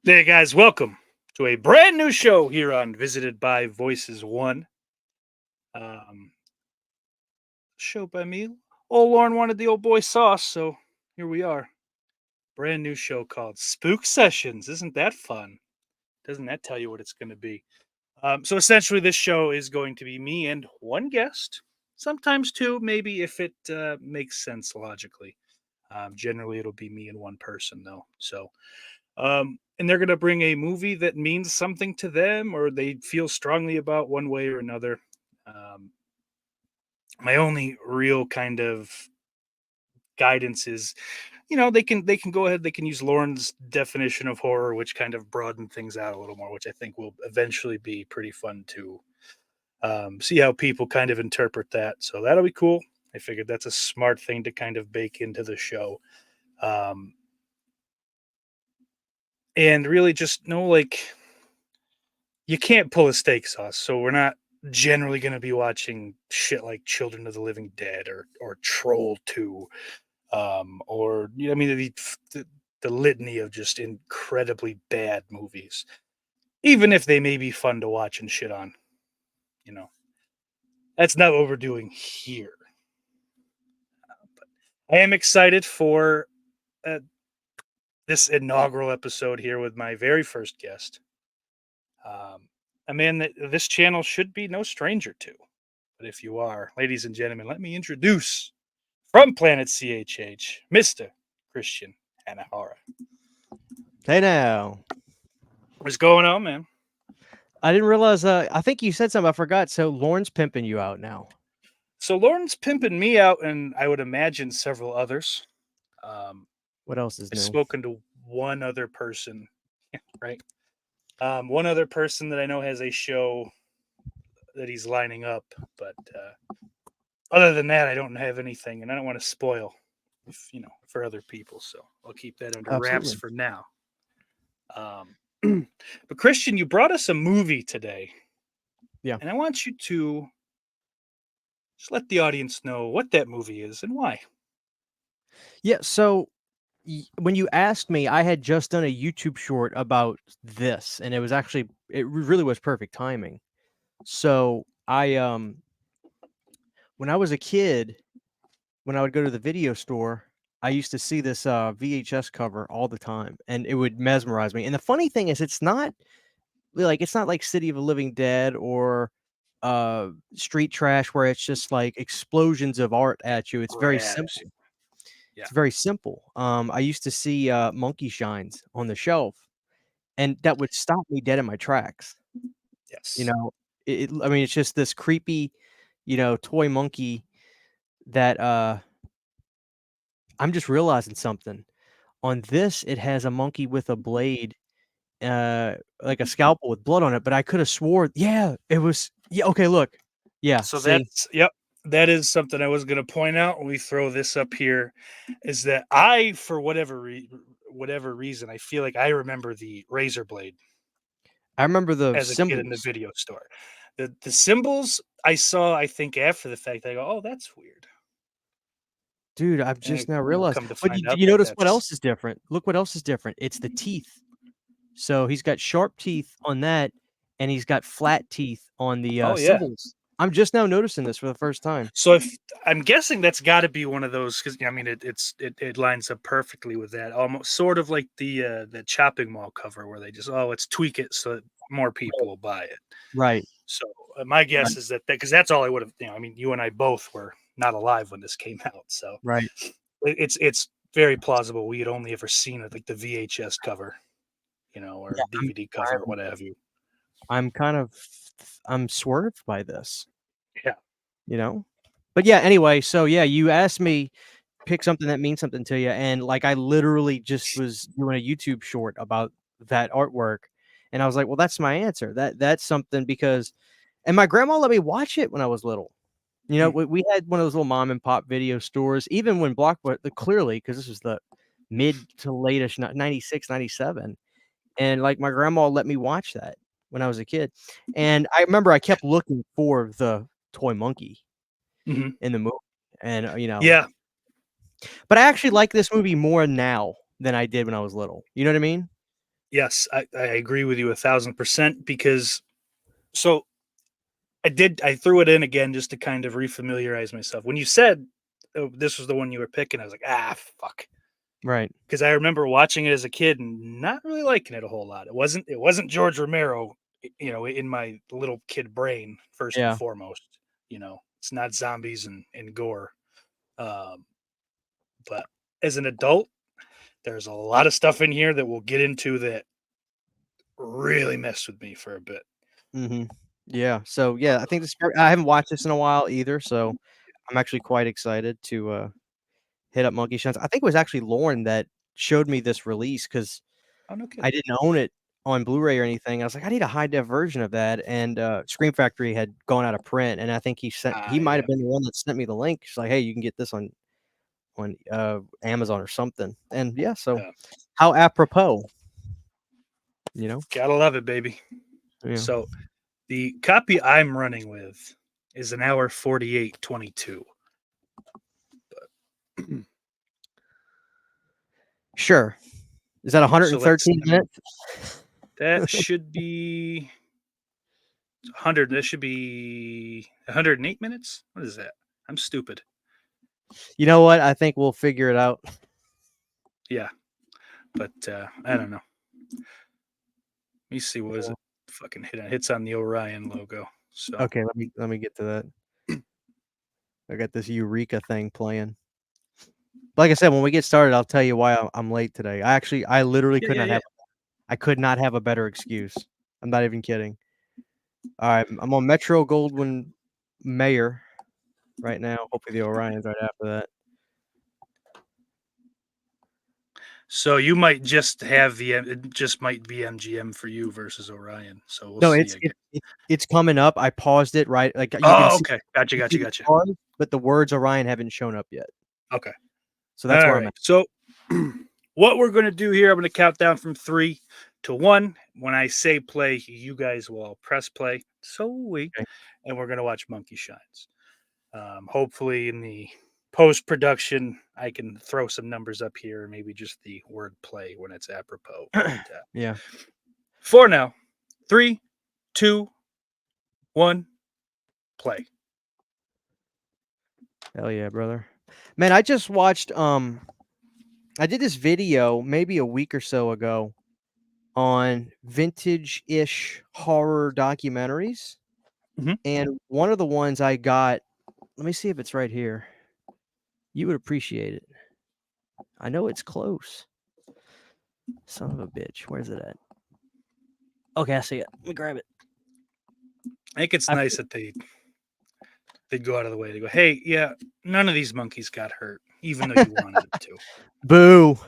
Hey guys, welcome to a brand new show here on Visited by Voices One. Um, Show by me. Old Lauren wanted the old boy sauce, so here we are. Brand new show called Spook Sessions. Isn't that fun? Doesn't that tell you what it's going to be? So essentially, this show is going to be me and one guest, sometimes two, maybe if it makes sense logically. Generally, it'll be me and one person though. And they're going to bring a movie that means something to them or they feel strongly about one way or another. Um, my only real kind of guidance is, they can go ahead, they can use Lauren's definition of horror, which kind of broaden things out a little more, which I think will eventually be pretty fun to see how people kind of interpret that. So that'll be cool. I figured that's a smart thing to kind of bake into the show. Um, and really just know, like, you can't pull a steak sauce. So we're not generally going to be watching shit like Children of the Living Dead or Troll 2, or I mean the litany of just incredibly bad movies. Even if they may be fun to watch and shit on, you know, that's not what we're doing here. I am excited for uh, this inaugural episode here with my very first guest, a man that this channel should be no stranger to. But if you are, ladies and gentlemen, let me introduce from Planet CHH, Mr. Christian Anahara. Hey now. What's going on, man? I didn't realize I think you said something I forgot. So Lauren's pimping you out now. So Lauren's pimping me out, and I would imagine several others. Um, What else is I've new? spoken to one other person, right? One other person that I know has a show that he's lining up, but other than that, I don't have anything, and I don't want to spoil, for other people. So I'll keep that under wraps Absolutely. for now. Um, but Christian, you brought us a movie today, Yeah. and I want you to just let the audience know what that movie is and why. Yeah. So when you asked me, I had just done a YouTube short about this, and it really was perfect timing. So when I was a kid, when I would go to the video store, I used to see this VHS cover all the time, and it would mesmerize me. And the funny thing is, it's not like City of the Living Dead or Street Trash where it's just like explosions of art at you. It's very Rad. simple. Yeah. It's very simple. I used to see monkey shines on the shelf, and that would stop me dead in my tracks. You Yes. know, I mean, it's just this creepy, toy monkey that I'm just realizing something. On this, it has a monkey with a blade, like a scalpel with blood on it, but I could have swore, yeah, it was, yeah. Okay, look, yeah. So See, that's yep. That is something I was going to point out when we throw this up here, is that I, for whatever reason, I feel like I remember the razor blade I remember the as a kid in the symbols. video store. The symbols I saw, I think after the fact, I go, oh, that's weird, Dude, I've and just now come realized. to But find out you that notice what that's else is different? Look what else is different. It's the teeth. So he's got sharp teeth on that, and he's got flat teeth on the oh yeah. symbols. I'm just now noticing this for the first time. So if I'm guessing that's got to be one of those, because I mean it lines up perfectly with that, almost sort of like the chopping mall cover where they just, oh, let's tweak it so that more people will buy it. Right. So my Right. guess is that because that's all I would have. I mean, you and I both were not alive when this came out, so Right. it's very plausible we had only ever seen it like the VHS cover, or Yeah. DVD cover or what have you. I'm kind of I'm swerved by this, Yeah. you know? But yeah, anyway, so yeah, you asked me pick something that means something to you, and like I literally just was doing a YouTube short about that artwork, and I was like, well, that's my answer. That's something because and my grandma let me watch it when I was little. Mm. We had one of those little mom and pop video stores, even when Blockbuster clearly, because this was the mid to latish 96, 97. And like my grandma let me watch that when I was a kid. And I remember I kept looking for the toy monkey Hmm. in the movie. And Yeah. but I actually like this movie more now than I did when I was little. You know what I mean? Yes, I agree with you 1,000% because so I threw it in again just to kind of refamiliarize myself. When you said oh, this was the one you were picking, I was like, ah, fuck. Right. Because I remember watching it as a kid and not really liking it a whole lot. It wasn't George Romero, in my little kid brain first and Yeah. foremost. It's not zombies and gore. Um, but as an adult, there's a lot of stuff in here that we'll get into that really messed with me for a bit. Mm-hmm. Yeah. So yeah, I think I haven't watched this in a while either, so I'm actually quite excited to hit up Monkey Shines. I think it was actually Lauren that showed me this release because Oh no I kidding. didn't own it on Blu-ray or anything. I was like, I need a high def version of that, and Scream Factory had gone out of print, and I think he might Yeah, have been the one that sent me the link. She's like, hey, you can get this on Amazon or something. And yeah, so yeah. how apropos, you know? Gotta love it, baby. Yeah. So the copy I'm running with is an hour 48:22. Sure. Is that So let's. 113 I mean, minutes? that should be 100. That should be 108 minutes. What is that? I'm stupid. You know what? I think we'll figure it out. Yeah, but I don't know. Let me see. What is it? Fucking hits on the Orion logo. So Okay, let me get to that. I got this Eureka thing playing. Like I said, when we get started, I'll tell you why I'm late today. I literally yeah, yeah, yeah. I could not have a better excuse. I'm not even kidding. All right, I'm on Metro Goldwyn Mayer right now. Hopefully the Orion's right after that. So you might just have it just might be MGM for you versus Orion. So we'll No, see. I guess. it's coming up. I paused it right. Like Oh, okay. Gotcha, you see gotcha, the gotcha. stars, but the words Orion haven't shown up yet. Okay. So that's All where I'm right. at. So what we're gonna do here, I'm gonna count down from 3 to 1. When I say play, you guys will all press play. So we, Okay. and we're gonna watch Monkey Shines. Hopefully, in the post production, I can throw some numbers up here, maybe just the word play when it's apropos. But Yeah. for now, 3, 2, 1, play. Hell yeah, brother. Man, I just watched I did this video maybe a week or so ago on vintage-ish horror documentaries. Mhm. And one of the ones I got, let me see if it's right here. You would appreciate it. I know it's close. Son of a bitch. Where's it at? Okay, I see it. Let me grab it. I think it's I nice that they'd go out of the way to go, hey, yeah, none of these monkeys got hurt, even though you wanted them to. Boo.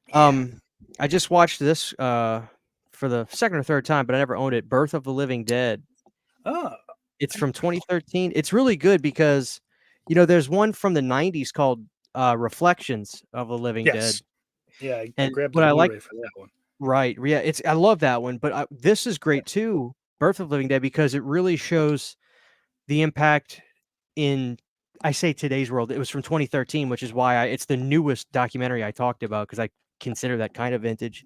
Yeah. I just watched this for the second or third time, but I never owned it. Birth of the Living Dead. Oh, It's from 2013. It's really good because, there's one from the 90s called Reflections of the Living Dead. yes. Yeah, I And grabbed the what I like, Blu-ray for that one. right, yeah, I love that one, but this is great too, Birth of the Living Dead, because it really shows the impact in, I say today's world. It was from 2013, which is why it's the newest documentary I talked about because I consider that kind of vintage.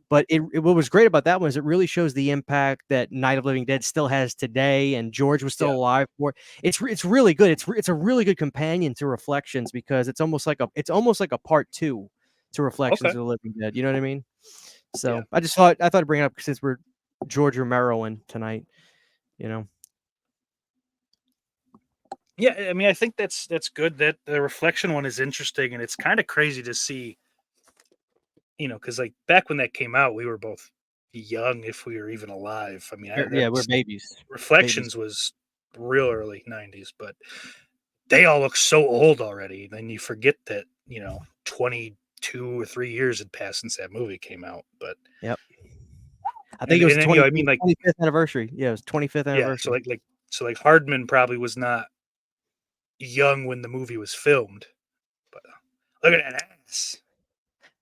But what was great about that one is it really shows the impact that Night of Living Dead still has today, and George was still Yeah. alive for. It's really good. It's a really good companion to Reflections because it's almost like a part two to Reflections Okay. of the Living Dead. You know what I mean? Yeah. So I thought I'd bring it up since we're George Romero in tonight. You know. Yeah, I mean, I think that's good. That the reflection one is interesting, and it's kind of crazy to see, because like back when that came out, we were both young, if we were even alive. I mean, Yeah, we're that's babies. Babies. reflections was real early '90s, but they all look so old already. Then you forget that 22 or 3 years had passed since that movie came out. But Yep. I think and it was and then I mean, like 25th anniversary. Yeah, it was 25th yeah, so anniversary. like Hardman probably was not young when the movie was filmed, but look at that ass.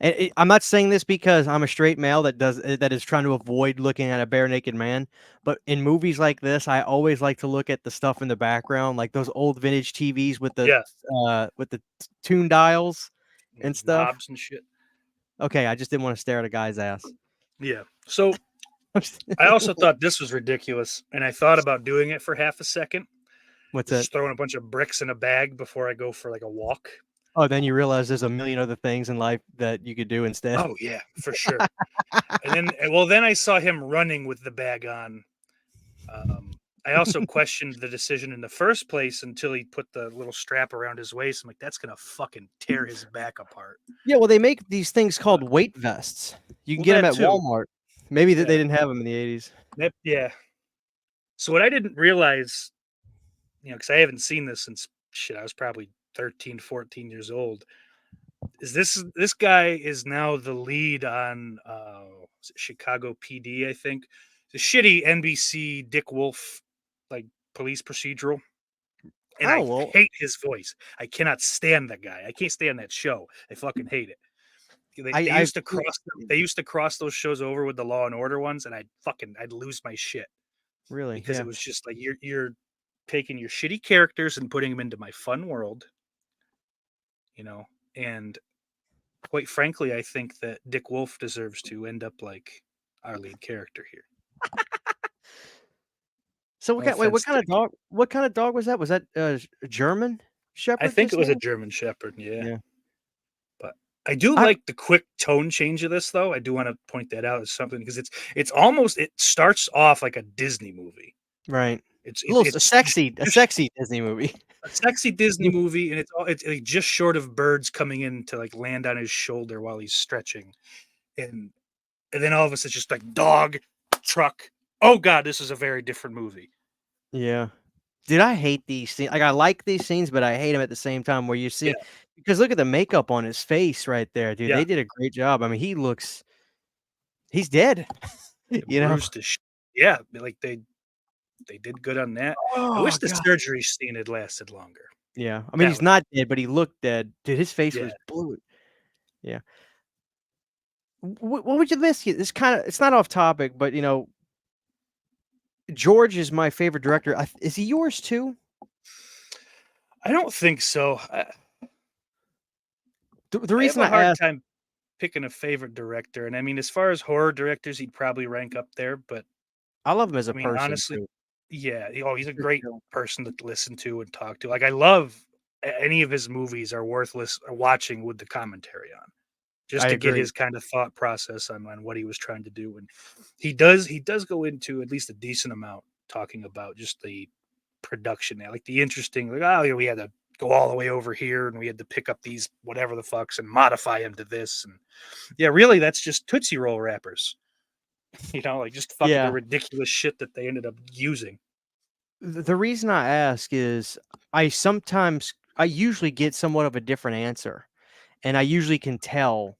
And I'm not saying this because I'm a straight male that is trying to avoid looking at a bare naked man. But in movies like this, I always like to look at the stuff in the background, like those old vintage TVs Yeah, with the tune dials and stuff. knobs and shit. Okay, I just didn't want to stare at a guy's ass. Yeah. So I also thought this was ridiculous, and I thought about doing it for half a second. What's that? Just throwing a bunch of bricks in a bag before I go for like a walk. Oh, then you realize there's a million other things in life that you could do instead. Oh yeah, for sure. Then I saw him running with the bag on. I also questioned the decision in the first place until he put the little strap around his waist. I'm like, that's gonna fucking tear his back apart. Yeah, well, they make these things called weight vests. You can Well, get them that at too. Walmart. Maybe that they Yeah. didn't have them in the 80s. Yeah. So what I didn't realize, because I haven't seen this since shit, I was probably 13, 14 years old. Is this guy is now the lead on was it Chicago PD, I think. The shitty NBC Dick Wolf like police procedural. And Oh, I well, hate his voice. I cannot stand that guy. I can't stand that show. I fucking hate it. They I've used to cross them. They used to cross those shows over with the Law and Order ones, and I'd lose my shit really, because it yeah. was just like you're taking your shitty characters and putting them into my fun world, you know. And quite frankly, I think that Dick Wolf deserves to end up like our lead character here. So No what offense, kind of Dick. dog? What kind of dog was that? Was that a German I Shepherd think it just was a now? German Shepherd, yeah. Yeah. But I do I like the quick tone change of this, though. I do want to point that out as something because it's almost it starts off like a Disney movie. right. It's A it, little it's a just sexy Disney movie. a sexy Disney movie, and it's like just short of birds coming in to like land on his shoulder while he's stretching, and and then all of a sudden it's just like dog truck. Oh god, this is a very different movie. Yeah. Dude, I hate these scenes. Like, I like these scenes, but I hate them at the same time where you Yeah, see because look at the makeup on his face right there, dude. yeah, They did a great job. I mean, he's dead, you know? Bruce to yeah, like they did good on that. I Oh wish the god. surgery scene had lasted longer. Yeah. I mean, That he's would not dead, but he looked dead. Dude, his face yeah. was blue. Yeah. What would you miss? This kind of it's not off topic, but George is my favorite director. Is he yours too? I don't think so. The I have reason a I hard asked, time picking a favorite director, and I mean, as far as horror directors, he'd probably rank up there. But I love him as a I mean, person honestly, too. yeah, he's a Just great chill. person to listen to and talk to. Like, I love any of his movies are worthless watching with the commentary on, just I to get agree. his kind of thought process on what he was trying to do. And he does go into at least a decent amount talking about just the production there, like the interesting, like, oh, yeah, we had to go all the way over here and we had to pick up these whatever the fucks and modify them to this. And yeah, really, that's just Tootsie Roll wrappers, like just fucking the Yeah. ridiculous shit that they ended up using. The reason I ask is I usually get somewhat of a different answer, and I usually can tell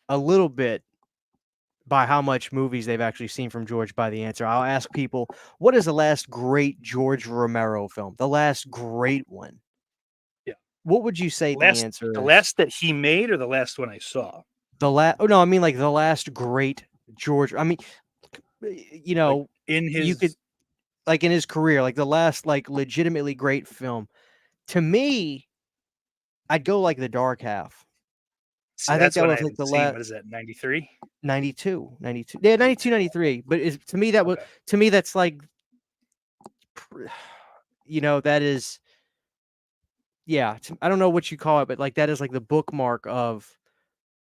a little bit by how much movies they've actually seen from George by the answer. I'll ask people, "What is the last great George Romero film? The last great one?" Yeah. What would you say the Last answer the is? last that he made or the last one I saw? Oh, no, I mean, like, the last great George I mean, Like in you could his like, in his career, like, the last, like, legitimately great film. To me, I'd go, like, The Dark Half. see, I think that's that one I was, like, haven't the seen. last What is that, 93? 92. Yeah, 92, 93. But it's Okay. to me, that's, like, pr that is yeah, I don't know what you call it, but, like, that is, like, the bookmark of,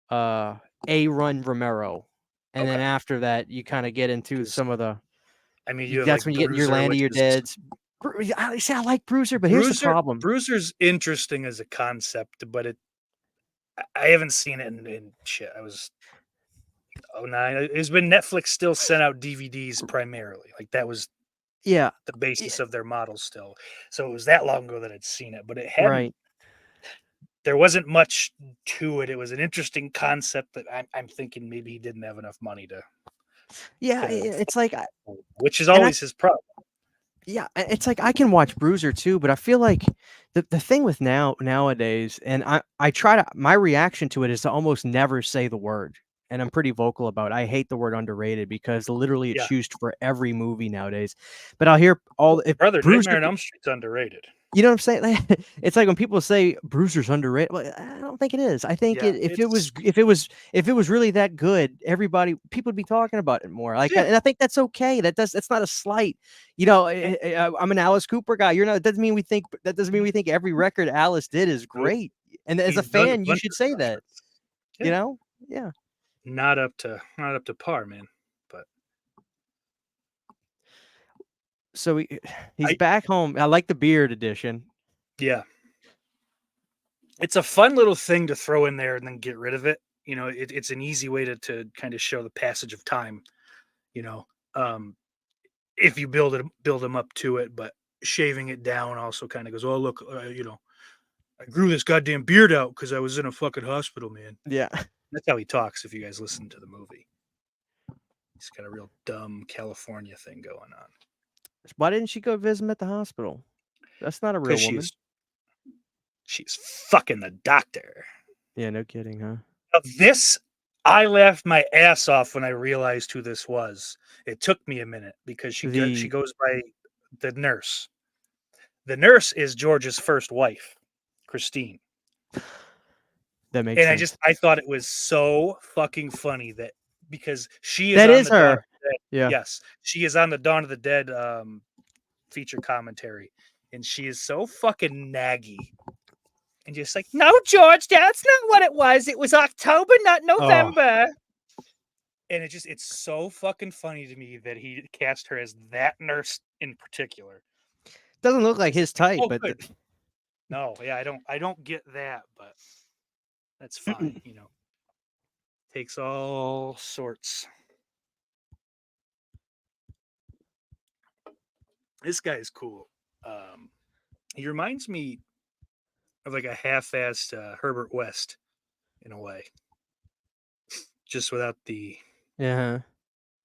uh, A Run Romero. And then Okay. after that, you kinda get into Because some of the I mean, you have that's like when you get your Bruiser, Land of which Your is Deads. I like Bruiser, but here's the Bruiser. problem. Bruiser's interesting as a concept, but I haven't seen it in shit. I was oh nine. It's been Netflix still sent out DVDs primarily. Like that was Yeah. the Yeah, basis of their model still. So it was that long ago that I'd seen it, but it hadn't. right. There wasn't much to it. It was an interesting concept that I'm thinking maybe he didn't have enough money Yeah, to, it's like which is and I always his problem. yeah, it's like I can watch Bruiser too, but I feel like the thing with nowadays, and I try to my reaction to it is to almost never say the word. and I'm pretty vocal about it. I hate the word underrated because literally it's Yeah. used for every movie nowadays. But I'll hear all if Brother, Bruiser, Nightmare on Elm Street's underrated. you know what I'm saying? It's like when people say Bruiser's underrated. Well, I don't think it is. I think Yeah, if it was it's really that good, people would be talking about it more. Like, yeah, and I think that's okay. That's not a slight. You know, I'm an Alice Cooper guy. You're not. That doesn't mean we think every record Alice did is nope. great. And as a He's done a fan, you bunch should of say stuff that. that's You yeah, know? Yeah. not up to par, man. But So he's I back home. I like the beard edition. yeah, it's a fun little thing to throw in there and then get rid of it. You know, it's an easy way to kind of show the passage of time. You know, um, if you build them up to it, but shaving it down also kind of goes, oh look, you know, I grew this goddamn beard out because I was in a fucking hospital, man. Yeah. That's how he talks. If you guys listen to the movie, he's got a real dumb California thing going on. Why didn't she go visit him at the hospital? That's not a real Because woman. she's fucking the doctor. Yeah, no kidding, huh? Now, this I laughed my ass off when I realized who this was. It took me a minute because she The goes by the nurse. The nurse is George's first wife, Christine. that makes And sense. I thought it was so fucking funny that because she is That on is the Dawn of her. the Dead. Yeah. Yes, she is on the Dawn of the Dead feature commentary, and she is so fucking naggy. And just like, no, George, that's not what it was. It was October, not Oh, November. And it's so fucking funny to me that he cast her as that nurse in particular. doesn't look like It's his like, type, oh, but good. No, yeah, I don't get that, but that's fine. You know, takes all sorts. This guy is cool. He reminds me of like a half-assed Herbert West in a way, just without the yeah.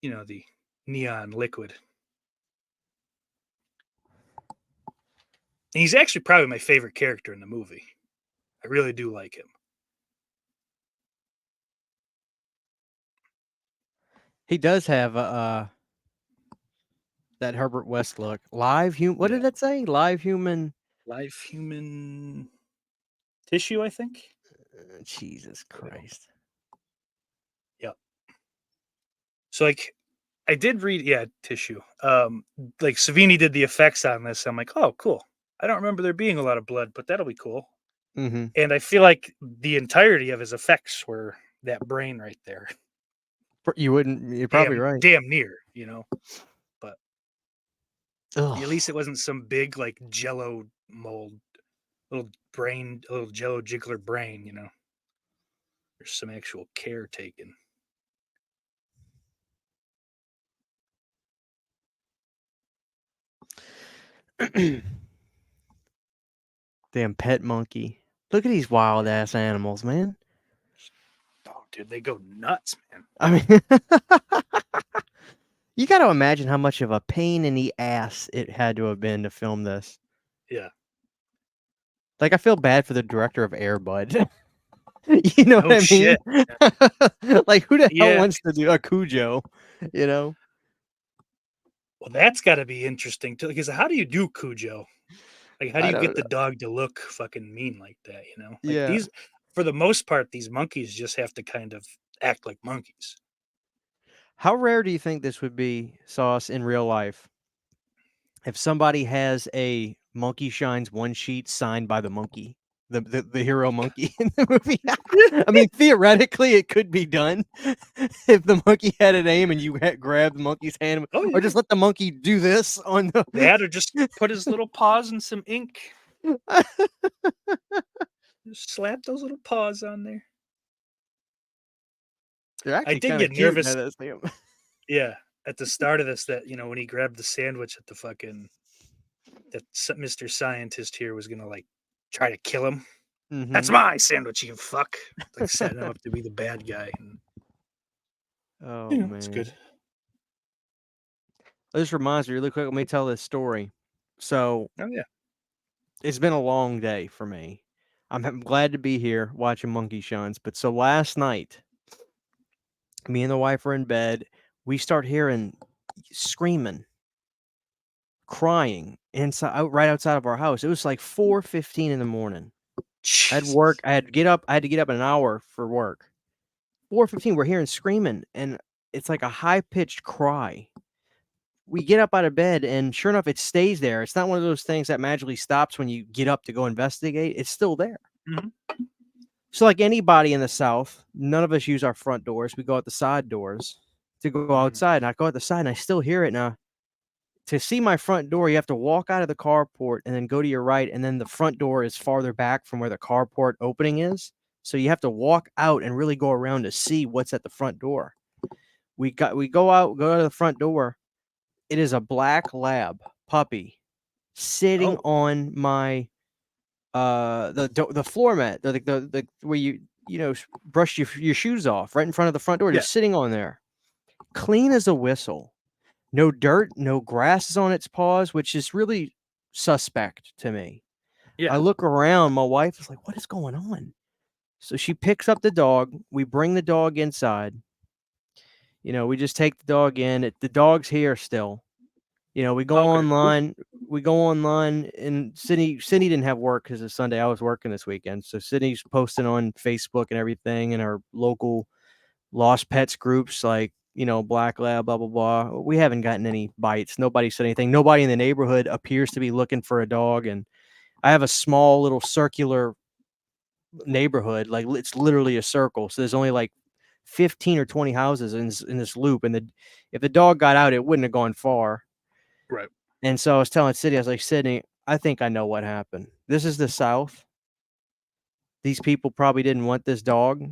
the neon liquid. And he's actually probably my favorite character in the movie. I really do like him. He does have that Herbert West look. Live human. What Yeah, did it say? Live human. live human tissue, I think. Jesus I don't. Christ. Yeah. So like, I did read, yeah, tissue. Like Savini did the effects on this. I'm like, oh, cool. I don't remember there being a lot of blood, but that'll be cool. Mm-hmm. And I feel like the entirety of his effects were that brain right there. You wouldn't. You're probably right. Damn near, you know. But Ugh. at least it wasn't some big like Jello mold, little Jello jiggler brain. You know, there's some actual care taken. Damn pet monkey. Look at these wild ass animals, man. Oh, dude, they go nuts, man. I mean, you got to imagine how much of a pain in the ass it had to have been to film this. Yeah. Like, I feel bad for the director of Air Bud. You know what No I mean? shit. Like, who the hell Yeah. wants to do a Cujo? You know? Well, that's got to be interesting too. Because how do you do Cujo? Like, how do I you don't get know. the dog to look fucking mean like that? You know, like Yeah. these, for the most part, these monkeys just have to kind of act like monkeys. How rare do you think this would be, Sauce, in real life? If somebody has a Monkey Shines one sheet signed by the monkey, the hero monkey in the movie. I mean, theoretically, it could be done if the monkey had a name and you had grabbed the monkey's hand, Oh or yeah, just let the monkey do this on the. that or just put his little paws in some ink. Just slap those little paws on there. They're I actually did kind of get cute. Now nervous. that I see 'em. Yeah, at the start of this, that when he grabbed the sandwich at the fucking Mr. Scientist here was gonna like try to kill him. That's Mhm. my sandwich, you fuck. Like setting him up to be the bad guy. And, Oh it's man. good. This reminds me really quick. Let me tell this story. So Oh yeah. it's been a long day for me. I'm glad to be here watching Monkey Shines. But so last night, Me and the wife are in bed. We start hearing screaming, crying right outside of our house. It was like 4:15 in the morning. I had work. Jesus. I had to get up. I had to get up in an hour for work. 4:15. We're hearing screaming, and it's like a high pitched cry. We get up out of bed, and sure enough, it stays there. It's not one of those things that magically stops when you get up to go investigate. It's still there. Mhm. So, like anybody in the South, none of us use our front doors. We go out the side doors to go Mhm. outside. And I go out the side, and I still hear it now. To see my front door, you have to walk out of the carport and then go to your right, and then the front door is farther back from where the carport opening is. So you have to walk out and really go around to see what's at the front door. We go to the front door. It is a black lab puppy sitting Oh, on my the floor mat, the where brush your shoes off right in front of the front door, yeah, just sitting on there, clean as a whistle. No dirt, no grass is on its paws, which is really suspect to me. I yeah. look around, my wife is like, "What is going on?" So she picks up the dog. We bring the dog inside. We just take the dog in. The dog's here still. We go Okay, cool. online. We go online, and Sydney didn't have work because it's Sunday. I was working this weekend, so Sydney's posting on Facebook and everything in our local lost pets groups, like Black Lab, blah blah blah. We haven't gotten any bites. Nobody said anything. Nobody in the neighborhood appears to be looking for a dog, and I have a small little circular neighborhood, like it's literally a circle. So there's only like 15 or 20 houses in this loop, and if the dog got out, it wouldn't have gone far. Right. And so I was telling Sydney, I was like, Sydney, I think I know what happened. This is the South. These people probably didn't want this dog,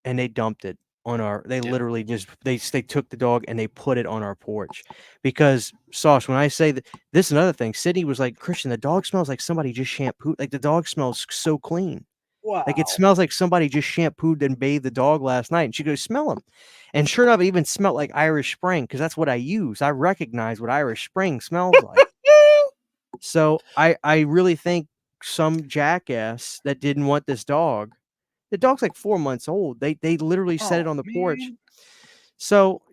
and they dumped it on they Yeah. literally just they took the dog and they put it on our porch. Because Sauce, when I say that, this is another thing. Sydney was like, Christian, the dog smells like somebody just shampooed. Like the dog smells so clean. Like it Wow. smells like somebody just shampooed and bathed the dog last night. And she goes, smell him. And sure enough, it even smelled like Irish Spring because that's what I use. I recognize what Irish Spring smells like. So I really think some jackass that didn't want this dog. The dog's like 4 months old. They literally set it Oh on the porch. man. So,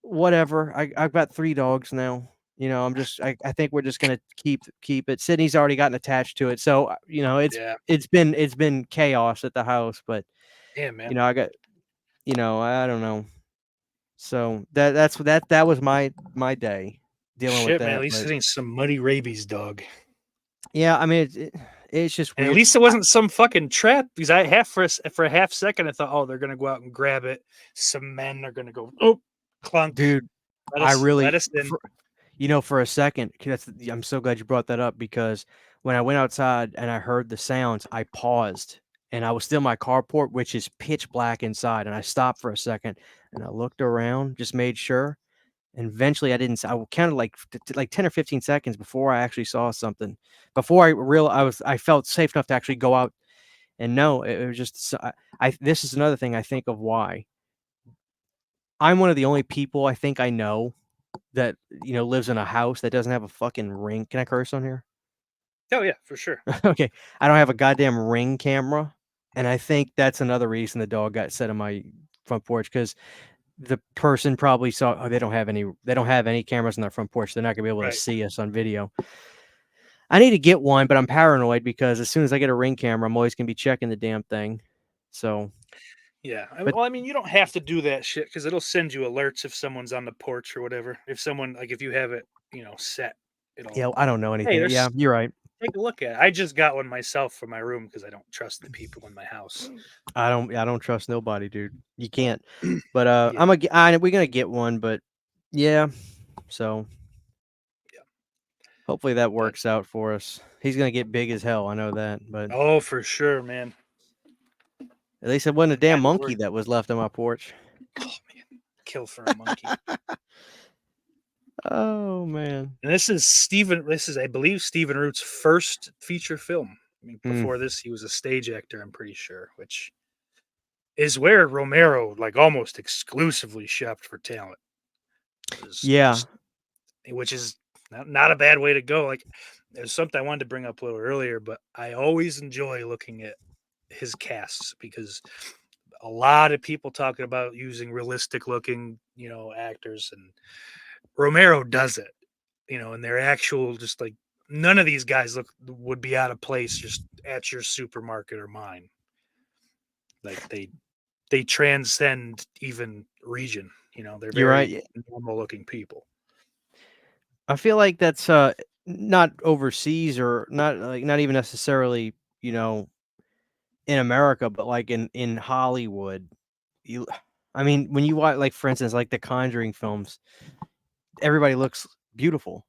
whatever. I've got 3 dogs now. I think we're just gonna keep it. Sydney's already gotten attached to it. So, Yeah. it's been chaos at the house, but Damn, man. I got I don't know. So that was my day dealing with Shit, man. At that. least But it ain't some muddy rabies dog. yeah, I mean it's just And at weird. least it wasn't some fucking trap because I half for a half second I thought, oh, they're gonna go out and grab it. Some men are gonna go, oh, clunk. Dude, Let I us let really us in. for a second, I'm so glad you brought that up because when I went outside and I heard the sounds, I paused and I was still in my carport, which is pitch black inside. And I stopped for a second and I looked around, just made sure. And eventually I counted like 10 or 15 seconds before I actually saw something. Before I felt safe enough to actually go out. And no, it was just, this is another thing I think of why. I'm one of the only people I think I know that, lives in a house that doesn't have a fucking ring. Can I curse on here? Oh yeah, for sure. Okay. I don't have a goddamn Ring camera, and I think that's another reason the dog got set on my front porch because the person probably saw, "Oh, they don't have any cameras on their front porch. They're not gonna be able to Right. see us on video." I need to get one, but I'm paranoid because as soon as I get a Ring camera, I'm always gonna be checking the damn thing. So, Yeah. but Well, I mean, you don't have to do that shit because it'll send you alerts if someone's on the porch or whatever. If someone like if you have it, set, it'll yeah, I don't know hey, anything. Yeah, there's you're right. take a look at it. I just got one myself for my room because I don't trust the people in my house. I don't trust nobody, dude. You can't. So But yeah, we're gonna get one, but yeah. So yeah. hopefully that But works out for us. He's gonna get big as hell, I know that, but oh, for sure, man. at least it wasn't a damn Had to monkey work. that was left on my porch. Oh man, kill for a monkey. Oh man. And this is Stephen. This is, I believe, Stephen Root's first feature film. I mean, Mm. before this, he was a stage actor. I'm pretty sure, which is where Romero like almost exclusively shopped for talent. Was Yeah. just, which is not a bad way to go. Like, there's something I wanted to bring up a little earlier, but I always enjoy looking at his casts because a lot of people talking about using realistic looking, actors, and Romero does it, and they're actual, just like, none of these guys would be out of place just at your supermarket or mine. Like they transcend even region. They're You're very right. normal looking people. I feel like that's not overseas or not even necessarily, in America, but like in Hollywood. You I mean, when you watch, like, for instance, like the Conjuring films, everybody looks beautiful.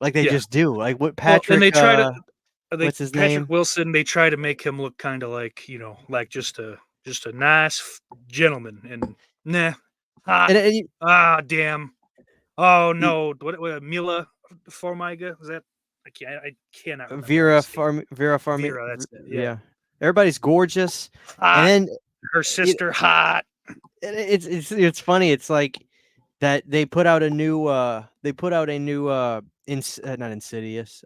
Like they Yeah. just do. Like what Well, and Patrick they what's his Patrick name? Wilson, they try to make him look kind of like, like just a nice gentleman, and nah, hot. And you, Ah, damn. Oh you no, what Mila Formiga? Is that? I cannot remember her Vera last name. Farm Vera Farmi Vera, that's it. Yeah. yeah. Everybody's gorgeous. And Hot. then Her it, sister, hot. it's funny. It's like that they put out a new not Insidious.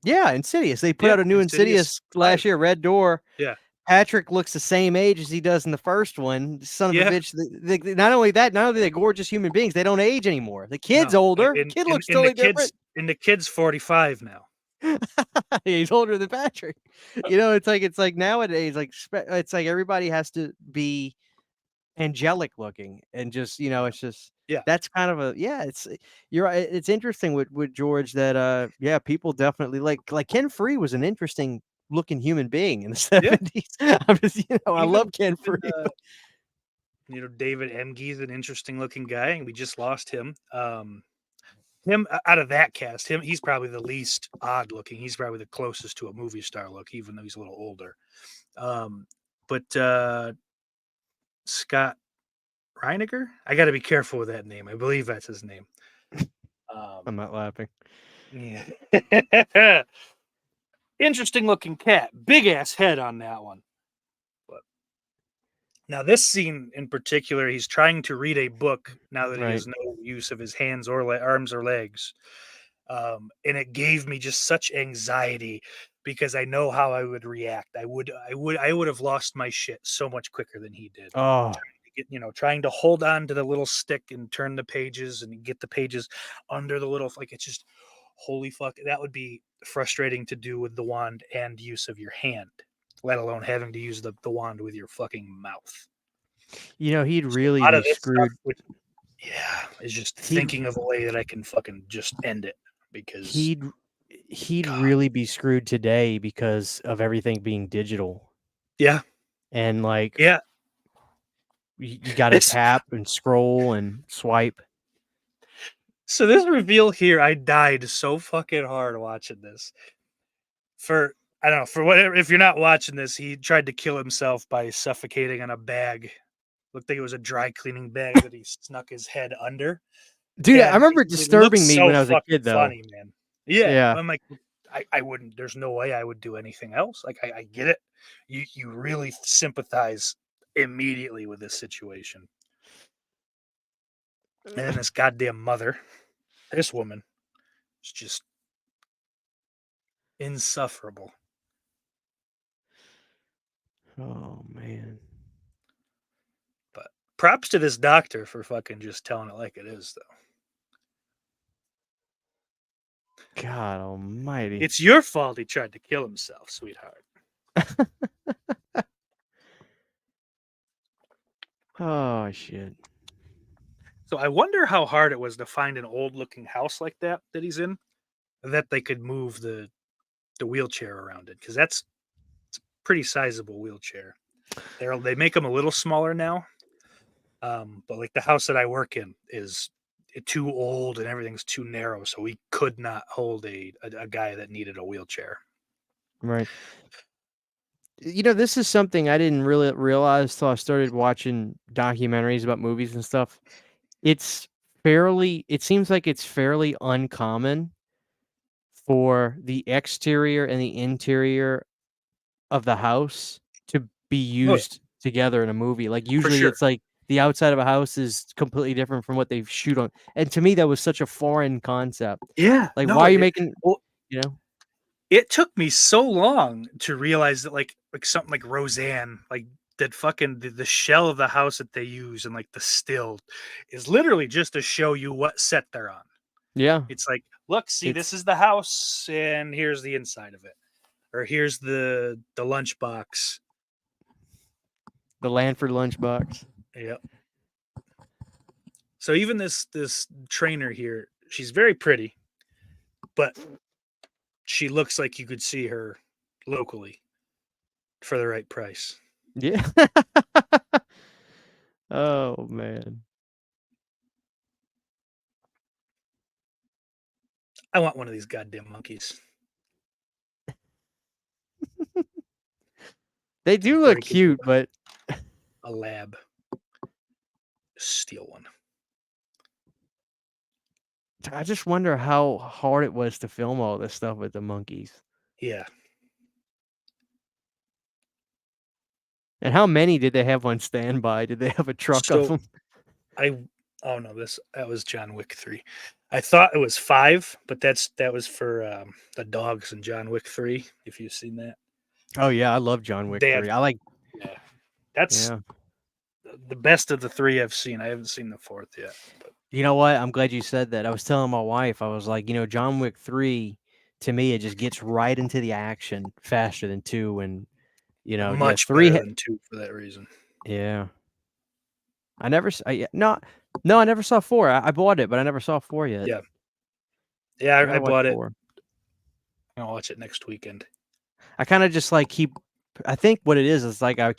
Yeah, Insidious. They put Yeah, out a new Insidious Insidious 5. last year, Red Door. Yeah. Patrick looks the same age as he does in the first one. Son of a Yeah. bitch. Not only that, not only are they gorgeous human beings, they don't age anymore. The kid's No. older. In Kid in looks in the totally kids different. in the kids 45 now. He's older than Patrick. It's like nowadays, like it's like everybody has to be angelic looking, and just Yeah. it's just Yeah. that's kind of you're right. It's interesting with George that yeah, people definitely like Ken Free was an interesting looking human being in the Yeah. 70s. I'm just I love Ken Even Free. David Emge's an interesting looking guy, and we just lost him. Him out of that cast, he's probably the least odd looking. He's probably the closest to a movie star look, even though he's a little older. But Scott Reiniger, I got to be careful with that name. I believe that's his name. I'm not laughing. Yeah. Interesting looking cat. Big ass head on that one. But now this scene in particular, he's trying to read a book now that he Right. has no use of his hands or arms or legs. And it gave me just such anxiety because I know how I would react. I would have lost my shit so much quicker than he did. Oh, Trying to hold on to the little stick and turn the pages and get the pages under the little, like, it's just, holy fuck, that would be frustrating to do with the wand and use of your hand, let alone having to use the wand with your fucking mouth. he'd So a really lot be of this stuff, screwed. yeah, is just He'd thinking of a way that I can fucking just end it, because he'd he'd God, really be screwed today because of everything being digital. yeah, And like yeah. you got to This tap and scroll and swipe. so this reveal here, I died so fucking hard watching this. For I don't know, for whatever, if you're not watching this, he tried to kill himself by suffocating on a bag. Looked like it was a dry cleaning bag that he snuck his head under. Dude, I And remember it looks disturbing me so when I was a fucking kid though. funny, man. Yeah, Yeah. I'm like, I wouldn't. There's no way I would do anything else. Like, I get it. You really sympathize immediately with this situation. And then this goddamn mother, this woman, is just insufferable. Oh man. But props to this doctor for fucking just telling it like it is, though. God almighty. It's your fault he tried to kill himself, sweetheart. Oh shit. So I wonder how hard it was to find an old looking house like that he's in, that they could move the wheelchair around it, because it's a pretty sizable wheelchair. They make them a little smaller now, but like the house that I work in is too old and everything's too narrow, so we could not hold a guy that needed a wheelchair. Right. This is something I didn't really realize till I started watching documentaries about movies and stuff. It seems like it's fairly uncommon for the exterior and the interior of the house to be Oh yeah, used together in a movie. Like for usually sure. it's like the outside of a house is completely different from what they shoot on. And to me that was such a foreign concept. Yeah, Like no, why are you making, well, you know? it took me so long to realize that, like, like something like Roseanne, like that fucking the shell of the house that they use and like the still is literally just to show you what set they're on. Yeah. It's like, look, see, this It's is the house, and here's the inside of it, or here's the lunchbox. the Lanford lunchbox. Yep. So even this trainer here, she's very pretty, but she looks like you could see her locally for the right price. Yeah. Oh man. I want one of these goddamn monkeys. They do look Break into cute, but a lab, steal one. I just wonder how hard it was to film all this stuff with the monkeys. Yeah. And how many did they have on standby? Did they have a truck of So them? I oh no, that was John Wick 3. I thought it was 5, but that was for the dogs in John Wick 3, if you've seen that. Oh yeah, I love John Wick They have 3. I like yeah. That's yeah. the best of the 3 I've seen. I haven't seen the 4th yet. But You know what? I'm glad you said that. I was telling my wife, I was like, John Wick 3, to me, it just gets right into the action faster than 2. And, yeah, much 3, better than 2 for that reason. yeah. I never, no, I never saw 4. I bought it, but I never saw 4 yet. Yeah. Yeah, I I gotta watch bought it. 4. I'll watch it next weekend. I kind of just like I think what it is like I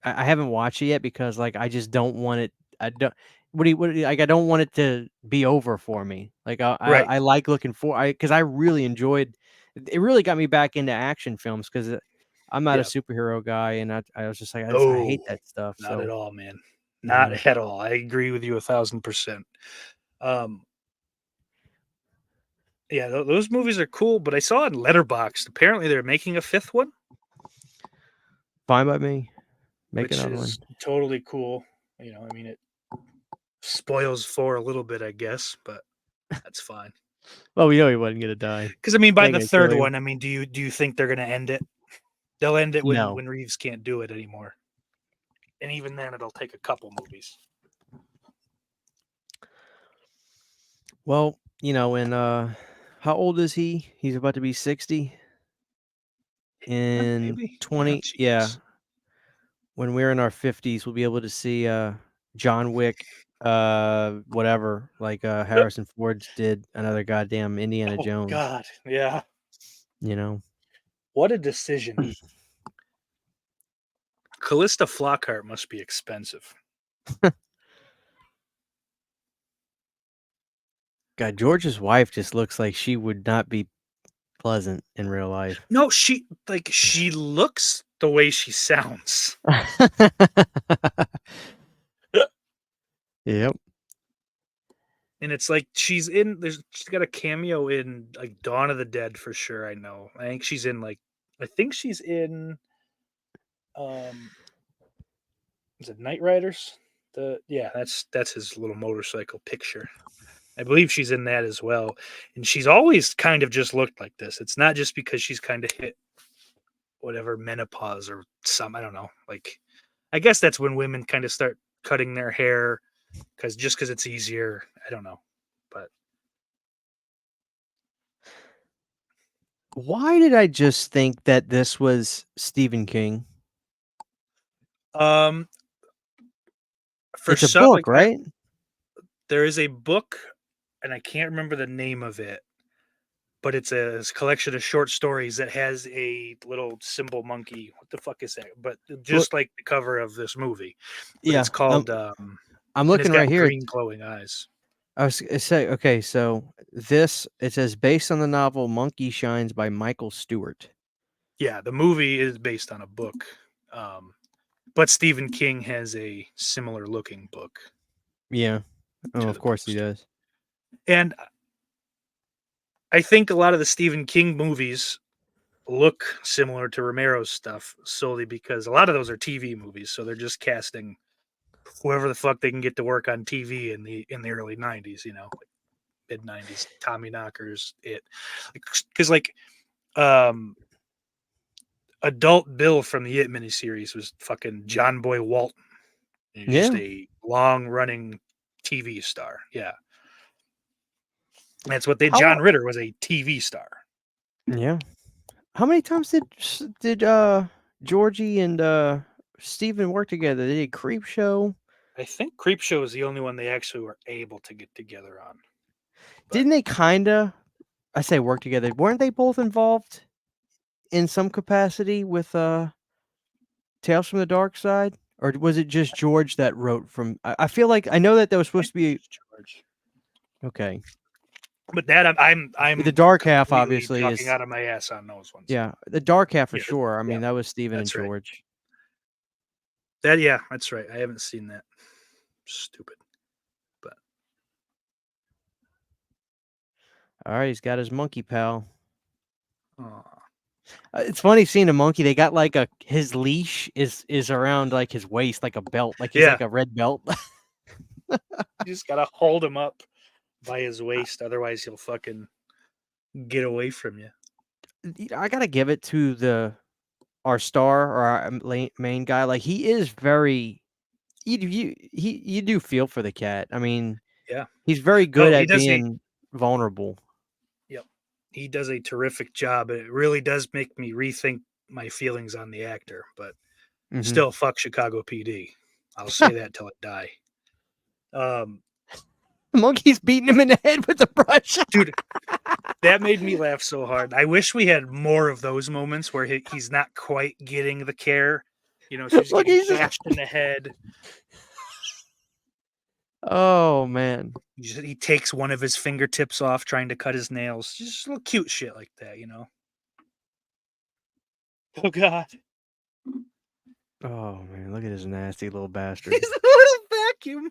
haven't watched it yet because like I just don't want it. I don't. Like I don't want it to be over for me. Like Right. I like looking because I really enjoyed. It really got me back into action films because I'm not a Yeah. superhero guy, and I was just like I hate Oh, that stuff. not at So all, man. yeah, Not at all. I agree with you 1000%. Um, yeah, those movies are cool, but I saw in Letterboxd apparently they're making a 5th one, fine by me. Make which another one. is totally cool. I mean, it spoils 4 a little bit, I guess, but that's fine. Well, we know he wasn't gonna die. Because I mean, They by ain't the gonna kill 3rd him. one, I mean, do you think they're gonna end it? They'll end it when No. when Reeves can't do it anymore, and even then, it'll take a couple movies. Well, and how old is he? He's about to be 60 in Maybe. Oh, 20, yeah. Jesus. When we're in our 50s, we'll be able to see John Wick, whatever, like Harrison Ford did another goddamn Indiana Oh Jones, God, yeah. you know. What a decision. Callista Flockhart must be expensive. God, George's wife just looks like she would not be pleasant in real life. No, she looks the way she sounds. Yep. And it's like she's got a cameo in like Dawn of the Dead for sure, I know. I think she's in I think she's in um is it Knight Riders? That's his little motorcycle picture. I believe she's in that as well. And she's always kind of just looked like this. It's not just because she's kind of hit whatever menopause or some, I don't know. Like I guess that's when women kind of start cutting their hair because it's easier. I don't know. But Why did I just think that this was Stephen King? um for It's a some book, right? there is a book and I can't remember the name of it, but it's a collection of short stories that has a little symbol monkey. What the fuck is that? But Look, just like the cover of this movie. But yeah. it's called I'm and it's looking right got here. green glowing eyes. I was gonna say, okay, so it says based on the novel Monkey Shines by Michael Stewart. Yeah, the movie is based on a book. Um, but Stephen King has a similar looking book Yeah. Oh, to of the course he poster. does. And I think a lot of the Stephen King movies look similar to Romero's stuff solely because a lot of those are TV movies, so they're just casting whoever the fuck they can get to work on TV in the early '90s, mid '90s. Tommy Knockers, it because um adult Bill from the It miniseries was fucking John Boy Walton. He's just Yeah. a long running TV star. Yeah. That's what they How? John Ritter was a TV star. Yeah. How many times did Georgie and Steven work together? They did Creep Show. I think Creepshow is the only one they actually were able to get together on. But Didn't they kinda? I say work together. Weren't they both involved in some capacity with Tales from the Dark Side? Or was it just George that wrote from? I feel like I know that there was I supposed think to be it's George. okay. But that The I'm dark half completely obviously talking is out of my ass on those ones. yeah. The dark half for Yeah, sure. I yeah, mean, that was Steven and that's right. George. Yeah, that's right. I haven't seen that. Stupid. But All right, he's got his monkey pal. aw. It's funny seeing a monkey. They got like his leash is around like his waist, like a belt, like he's Yeah, like a red belt. you just gotta hold him up by his waist, otherwise he'll fucking get away from you. I gotta give it to our star or our main guy. Like he is very you do feel for the cat. I mean, Yeah. he's very good No, he at does a being vulnerable. yep. He does a terrific job. It really does make me rethink my feelings on the actor, but Hmm. still fuck Chicago PD. I'll say that till I die. Um, The monkey's beating him in the head with a brush. dude, that made me laugh so hard. I wish we had more of those moments where he's not quite getting the care, so he's Look, getting he's just bashed in the head. oh man. He takes one of his fingertips off trying to cut his nails. Just little cute shit like that. Oh God, Oh man, look at this nasty little bastard. he's a little vacuum.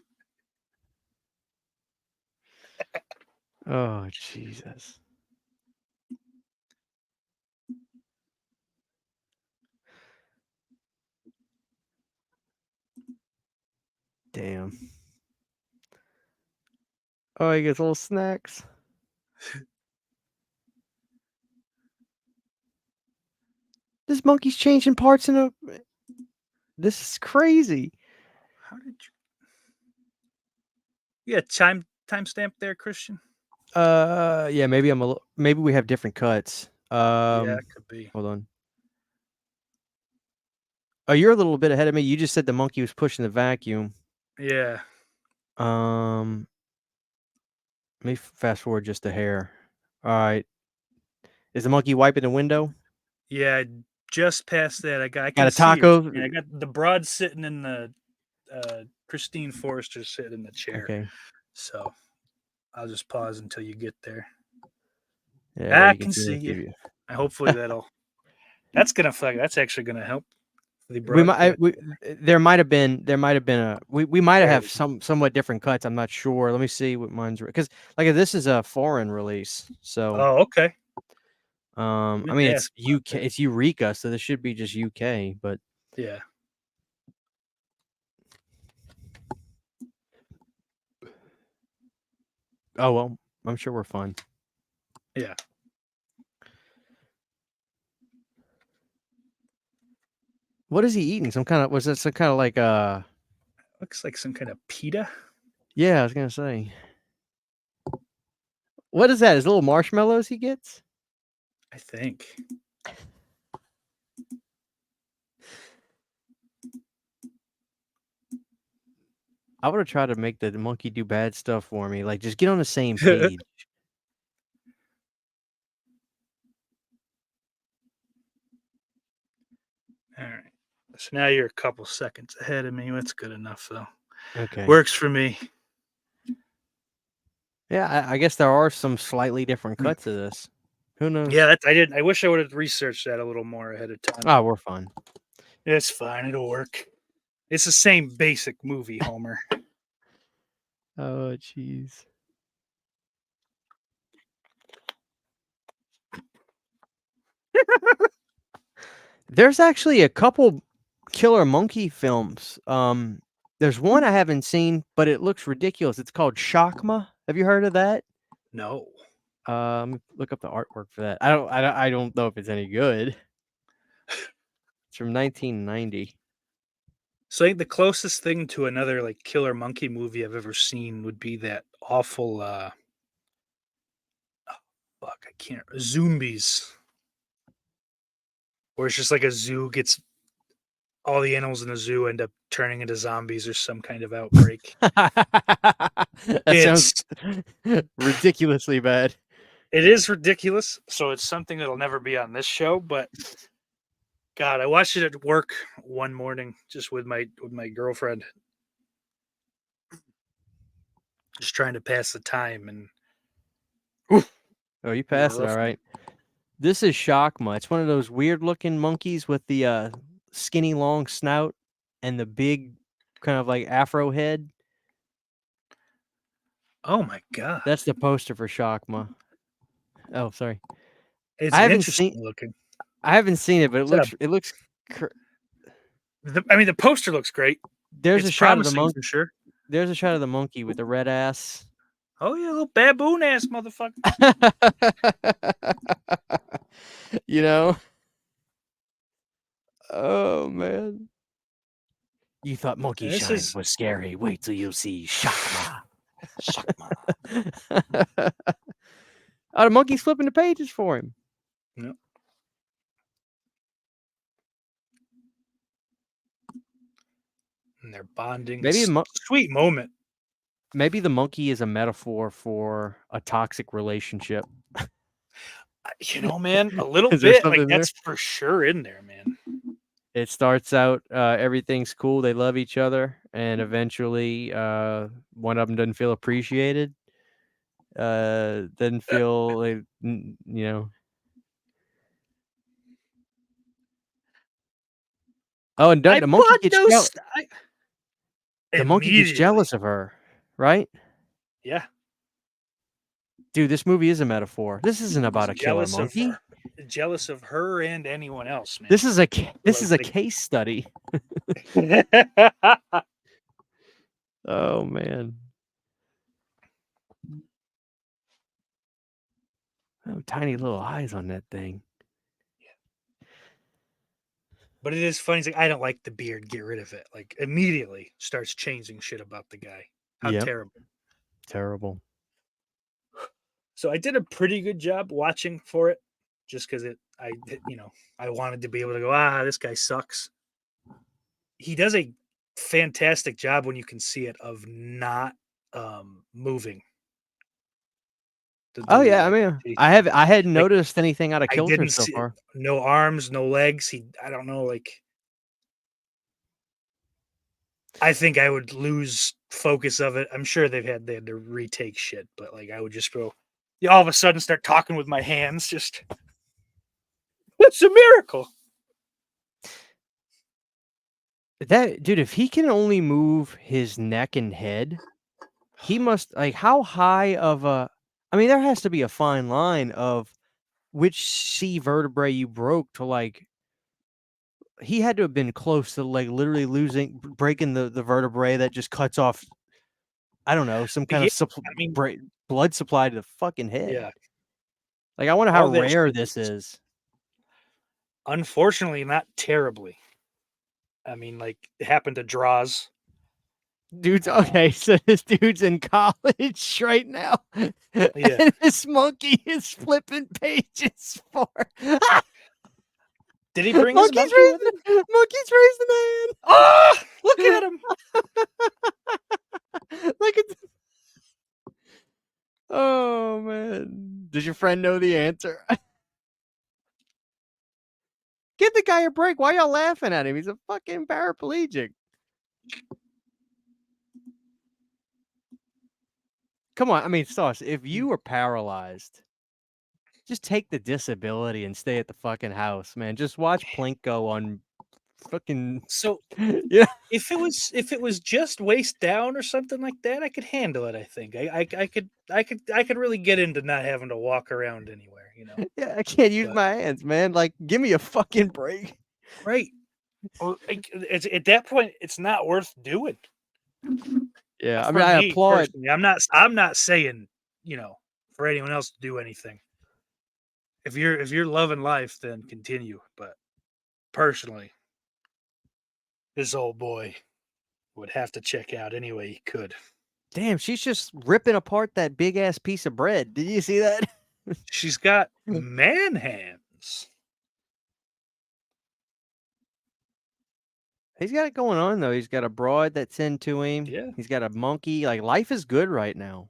Oh Jesus. Damn. Oh, he gets little snacks. This monkey's changing parts in a. This is crazy. How did you? Yeah, timestamp there, Christian. Yeah, maybe maybe we have different cuts. Yeah, it could be. Hold on. Oh, you're a little bit ahead of me. You just said the monkey was pushing the vacuum. Yeah, Let me fast forward just a hair. All right. Is the monkey wiping the window? yeah. Just past that, I Got can a see your taco. screen. I got the broad sitting in the Christine Forrester sitting in the chair. Okay. So I'll just pause until you get there. Yeah, well, I you can can see see the you. preview. Hopefully that's actually gonna help the We might. broadcast. There might have been. We might There have we go. somewhat different cuts. I'm not sure. Let me see what mine's because like this is a foreign release. So Oh, okay. I Didn't mean it's ask about UK. that. It's Eureka. So this should be just UK. But Yeah. oh well. I'm sure we're fine. Yeah. What is he eating? Was that some kind of like Looks like some kind of pita. yeah, I was gonna say. What is that? His little marshmallows he gets? I think. I would have tried to make the monkey do bad stuff for me. Like just get on the same page. All right. So now you're a couple seconds ahead of me. That's good enough, though. Okay. Works for me. Yeah, I guess there are some slightly different Mm. cuts of this. Who knows? Yeah, I didn't. I wish I would have researched that a little more ahead of time. Oh, we're fine. It's fine. It'll work. It's the same basic movie, Homer. Oh, jeez. There's actually a couple killer monkey films. There's one I haven't seen, but it looks ridiculous. It's called Shockma. Have you heard of that? No. Let me look up the artwork for that. I don't know if it's any good. It's from 1990. So I think the closest thing to another like killer monkey movie I've ever seen would be that awful fuck, I can't Zombies. Where it's just like a zoo gets all the animals in the zoo end up turning into zombies or some kind of outbreak. That sounds It's ridiculously bad. it is ridiculous, so it's something that'll never be on this show, but God, I watched it at work one morning just with my girlfriend, just trying to pass the time, and Oh, you it was passed it, all rough. right. This is Shockma. It's one of those weird-looking monkeys with the skinny, long snout and the big, kind of like afro head. Oh my god, That's the poster for Shockma. Oh, sorry. it's I haven't seen. interesting looking. I haven't seen it, but it Is that a, looks. It looks. I mean, the poster looks great. There's It's a shot of the promising monkey. for sure. There's a shot of the monkey with the red ass. Oh yeah, little baboon ass motherfucker. You know. Oh man. You thought Monkey And this Shine is was scary. Wait till you see Shockma. Shakma. Oh, the monkey's flipping the pages for him. Yep. And they're bonding. Maybe Sweet moment. maybe the monkey is a metaphor for a toxic relationship. You know, man, a little Is there bit like something there? that's for sure in there, man. It starts out everything's cool, they love each other, and eventually one of them doesn't feel appreciated. Doesn't feel like, you know. Oh, and I the monkey bought gets no the monkey gets immediately. jealous of her, right? Yeah, Dude, this movie is a metaphor. This isn't he's about a killer monkey. jealous of her and anyone else, man. This is a this Like, is a case study. Oh man. Oh, tiny little eyes on that thing. but it is funny. It's like, I don't like the beard. Get rid of it. Like immediately starts changing shit about the guy. How Yep. terrible. Terrible. So I did a pretty good job watching for it, just because I wanted to be able to go, this guy sucks. He does a fantastic job when you can see it of not moving. Oh yeah, I mean, I hadn't Like noticed anything out of I kilter didn't so see far. no arms, no legs. I don't know, like I think I would lose focus of it. I'm sure they had to retake shit, but like I would just go, all of a sudden start talking with my hands. Just it's a miracle. That dude, if he can only move his neck and head, he must like how high of a I mean, there has to be a fine line of which C vertebrae you broke to like he had to have been close to like literally breaking the vertebrae that just cuts off I don't know, some kind Yeah, of I mean, blood supply to the fucking head. yeah, Like I wonder how all that rare shit this is is. unfortunately not terribly. I mean, like it happened to Draws. Dude's okay, so this dude's in college right now. Yeah. And this monkey is flipping pages for Did he bring his monkey with him? Monkey's raising the Oh, look at him. hand. Look at Oh man. Does your friend know the answer? Give the guy a break. Why y'all laughing at him? He's a fucking paraplegic. Come on, I mean, Sauce, if you were paralyzed, just take the disability and stay at the fucking house, man. Just watch Plinko on fucking So yeah. if it was just waist down or something like that, I could handle it. I think I could really get into not having to walk around anywhere. Yeah, I can't use But my hands, man. Like, give me a fucking break. right, well, it's at that point, it's not worth doing. Yeah, I mean, For I me applaud. personally, I'm not saying for anyone else to do anything. If you're loving life, then continue. But personally, this old boy would have to check out any way he could. Damn, she's just ripping apart that big ass piece of bread. Did you see that? She's got man hands. He's got it going on though. He's got a broad that's into him. Yeah. He's got a monkey. Like life is good right now.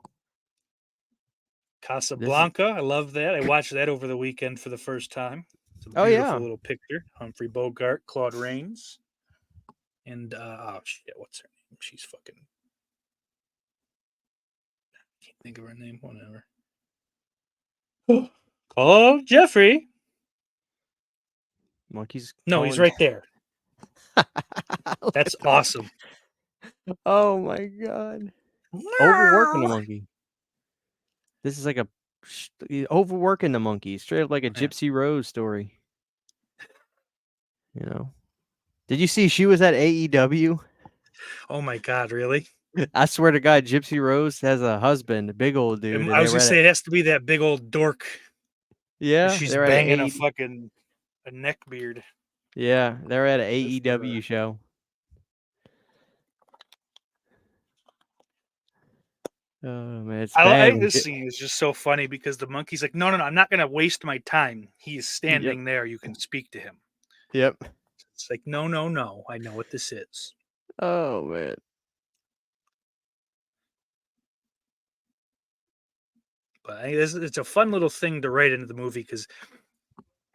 Casablanca, I love that. I watched that over the weekend for the first time. It's a Oh, beautiful yeah. little picture. Humphrey Bogart, Claude Rains, and oh shit, what's her name? She's fucking. Can't think of her name. Whatever. Call Jeffrey. Monkey's No, he's calling- right there. Look That's at the- awesome. Oh my god. Overworking the monkey. This is like a overworking the monkey, straight up like a Gypsy Rose story. You know. Did you see she was at AEW? Oh my god, really? I swear to God, Gypsy Rose has a husband, a big old dude. I was gonna say it has to be that big old dork. Yeah, She's they're at banging a fucking a neck beard. Yeah, they're at an AEW show. Oh man, it's I bad. think this scene is just so funny because the monkey's like, no, I'm not gonna waste my time. He is standing there. You can speak to him. Yep. It's like, no. I know what this is. Oh man. But I think it's a fun little thing to write into the movie because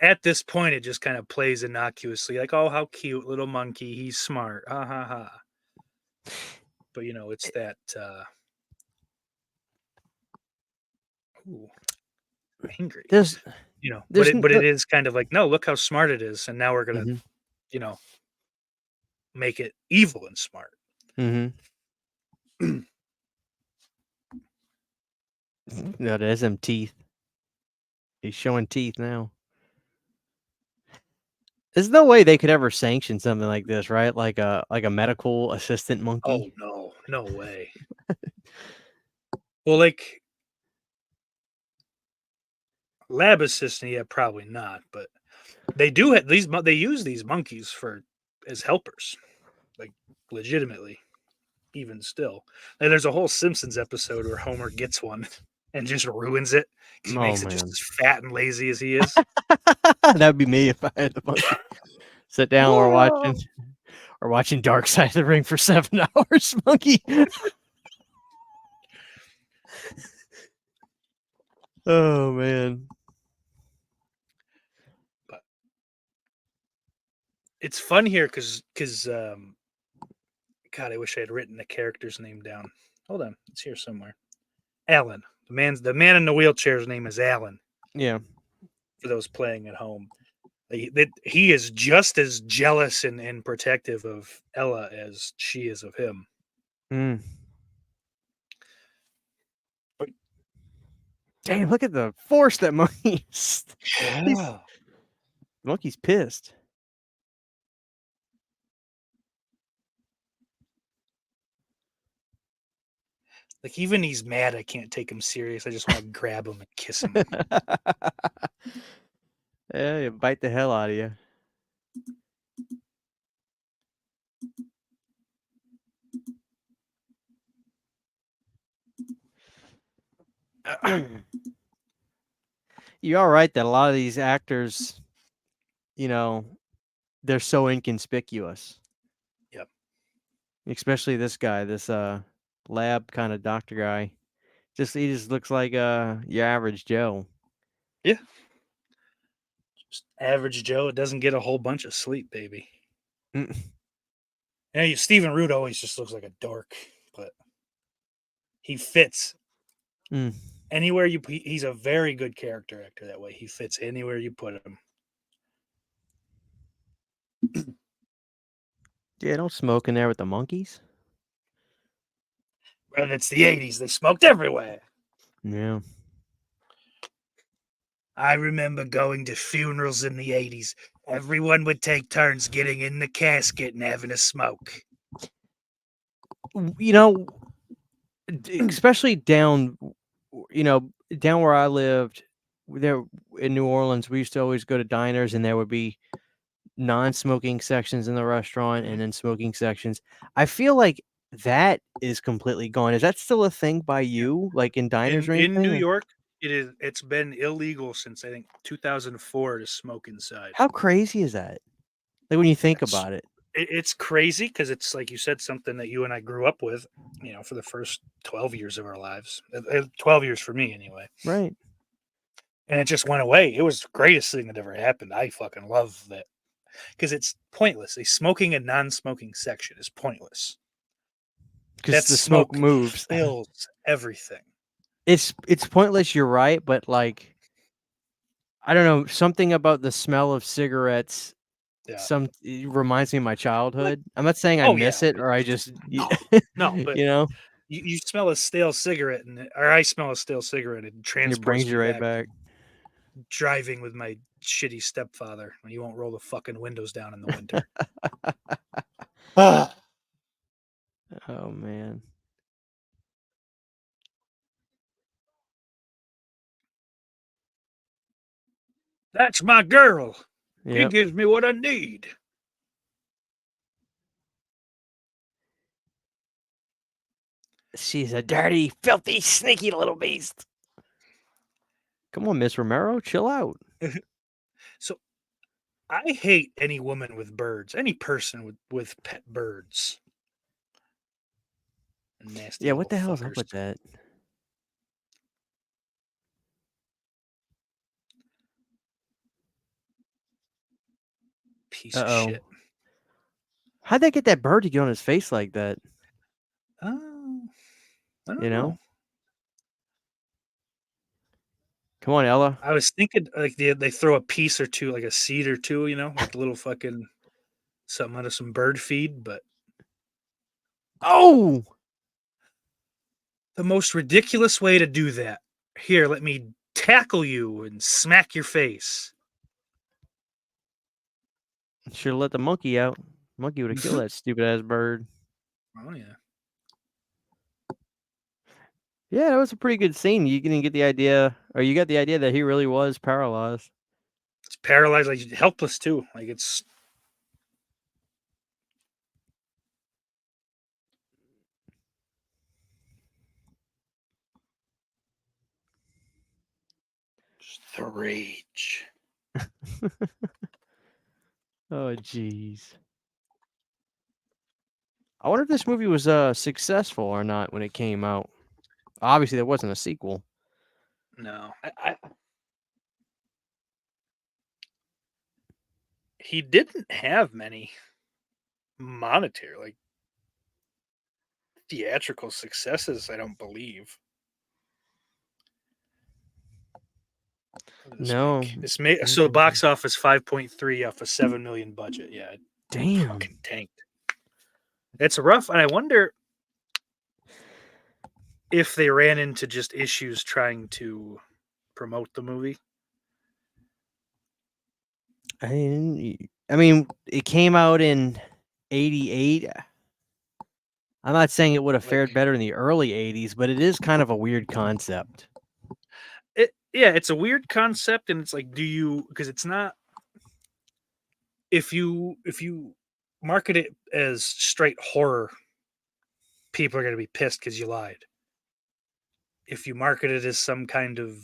at this point it just kind of plays innocuously, like, oh, how cute, little monkey, he's smart, ha ha ha. But it's that angry. There's but it is kind of like, no, look how smart it is, and now we're gonna, make it evil and smart. Mm-hmm. No, there's them teeth. He's showing teeth now. There's no way they could ever sanction something like this, right? Like a medical assistant monkey. Oh no way. Well, like lab assistant, yeah, probably not. But they do have these. They use these monkeys as helpers, like legitimately. Even still, and there's a whole Simpsons episode where Homer gets one and just ruins it. He makes it just as fat and lazy as he is. That'd be me if I had the monkey. Sit down, we're watching Dark Side of the Ring for 7 hours, monkey. Oh man. But it's fun here because God, I wish I had written the character's name down. Hold on, it's here somewhere. Alan. The man in the wheelchair's name is Alan. Yeah. For those playing at home. He is just as jealous and protective of Ella as she is of him. Mm. Damn, look at the force that monkey's. Yeah. Monkey's pissed. Like, even he's mad I can't take him serious. I just want to grab him and kiss him. Yeah, you bite the hell out of you. You're all right that a lot of these actors, they're so inconspicuous. Yep. Especially this guy, this lab kind of doctor guy. He just looks like your average Joe. Yeah. Just average Joe. It doesn't get a whole bunch of sleep, baby. Stephen Root always just looks like a dork, but he fits anywhere you. He's a very good character actor that way. He fits anywhere you put him. Yeah, don't smoke in there with the monkeys. Well, it's the 80s. They smoked everywhere. Yeah. I remember going to funerals in the 80s. Everyone would take turns getting in the casket and having a smoke. Especially down where I lived, there in New Orleans, we used to always go to diners and there would be non-smoking sections in the restaurant Mhm. and then smoking sections. I feel like that is completely gone. Is that still a thing by Yeah. you, like in diners or In New anything? Or York, it's been illegal since I think 2004 to smoke inside. how crazy is that? Like when you think It's about it, it's crazy because it's like you said, something that you and I grew up with, for the first 12 years of our lives. 12 years for me anyway. right? And it just went away. It was the greatest thing that ever happened. I fucking love that because it's pointless. A smoking and non-smoking section is pointless. Because That the smoke smoke moves. fills everything. It's pointless. You're right, but like I don't know, something about the smell of cigarettes. Yeah. It reminds me of my What? childhood. I'm not saying I Oh miss yeah. it or I just, No, no, but you know, you smell a stale cigarette, or I smell a stale cigarette, and it it transports brings me you right back to back. driving with my shitty stepfather when he won't roll the fucking windows down in the winter. Ah, Oh man. that's my girl. She Yep. gives me what I need. She's a dirty, filthy, sneaky little beast. Come on, Miss Romero, chill out. So I hate any woman with birds, any person with pet birds. Nasty Yeah, what little the hell is up fuckers. with that? Piece of Uh-oh. shit. How'd they get that bird to get on his face like that? Oh, I You don't know? know. Come on, Ella. I was thinking like they throw a piece or two, like a seed or two, like a little fucking something out of some bird feed, but Oh! the most ridiculous way to do that. Here, let me tackle you and smack your face. Should have let the monkey out. Monkey would have killed that stupid ass bird. Oh yeah. Yeah, that was a pretty good scene. You didn't get the idea, or you got the idea that he really was paralyzed. It's paralyzed, like helpless too. Like it's just the rage. Oh, jeez. I wonder if this movie was successful or not when it came out. Obviously, there wasn't a sequel. No, he didn't have many monetary, like theatrical successes. I don't believe. What did this No. make? This made I so the think box office 5.3 off a 7 million budget. Yeah, it damn. fucking tanked. It's rough, and I wonder if they ran into just issues trying to promote the movie. I mean, it came out in '88. I'm not saying it would have Like fared better in the early '80s, but it is kind of a weird concept. yeah, it's a weird concept, and it's like, do you? Because it's not. If you market it as straight horror, people are going to be pissed because you lied. If you market it as some kind of,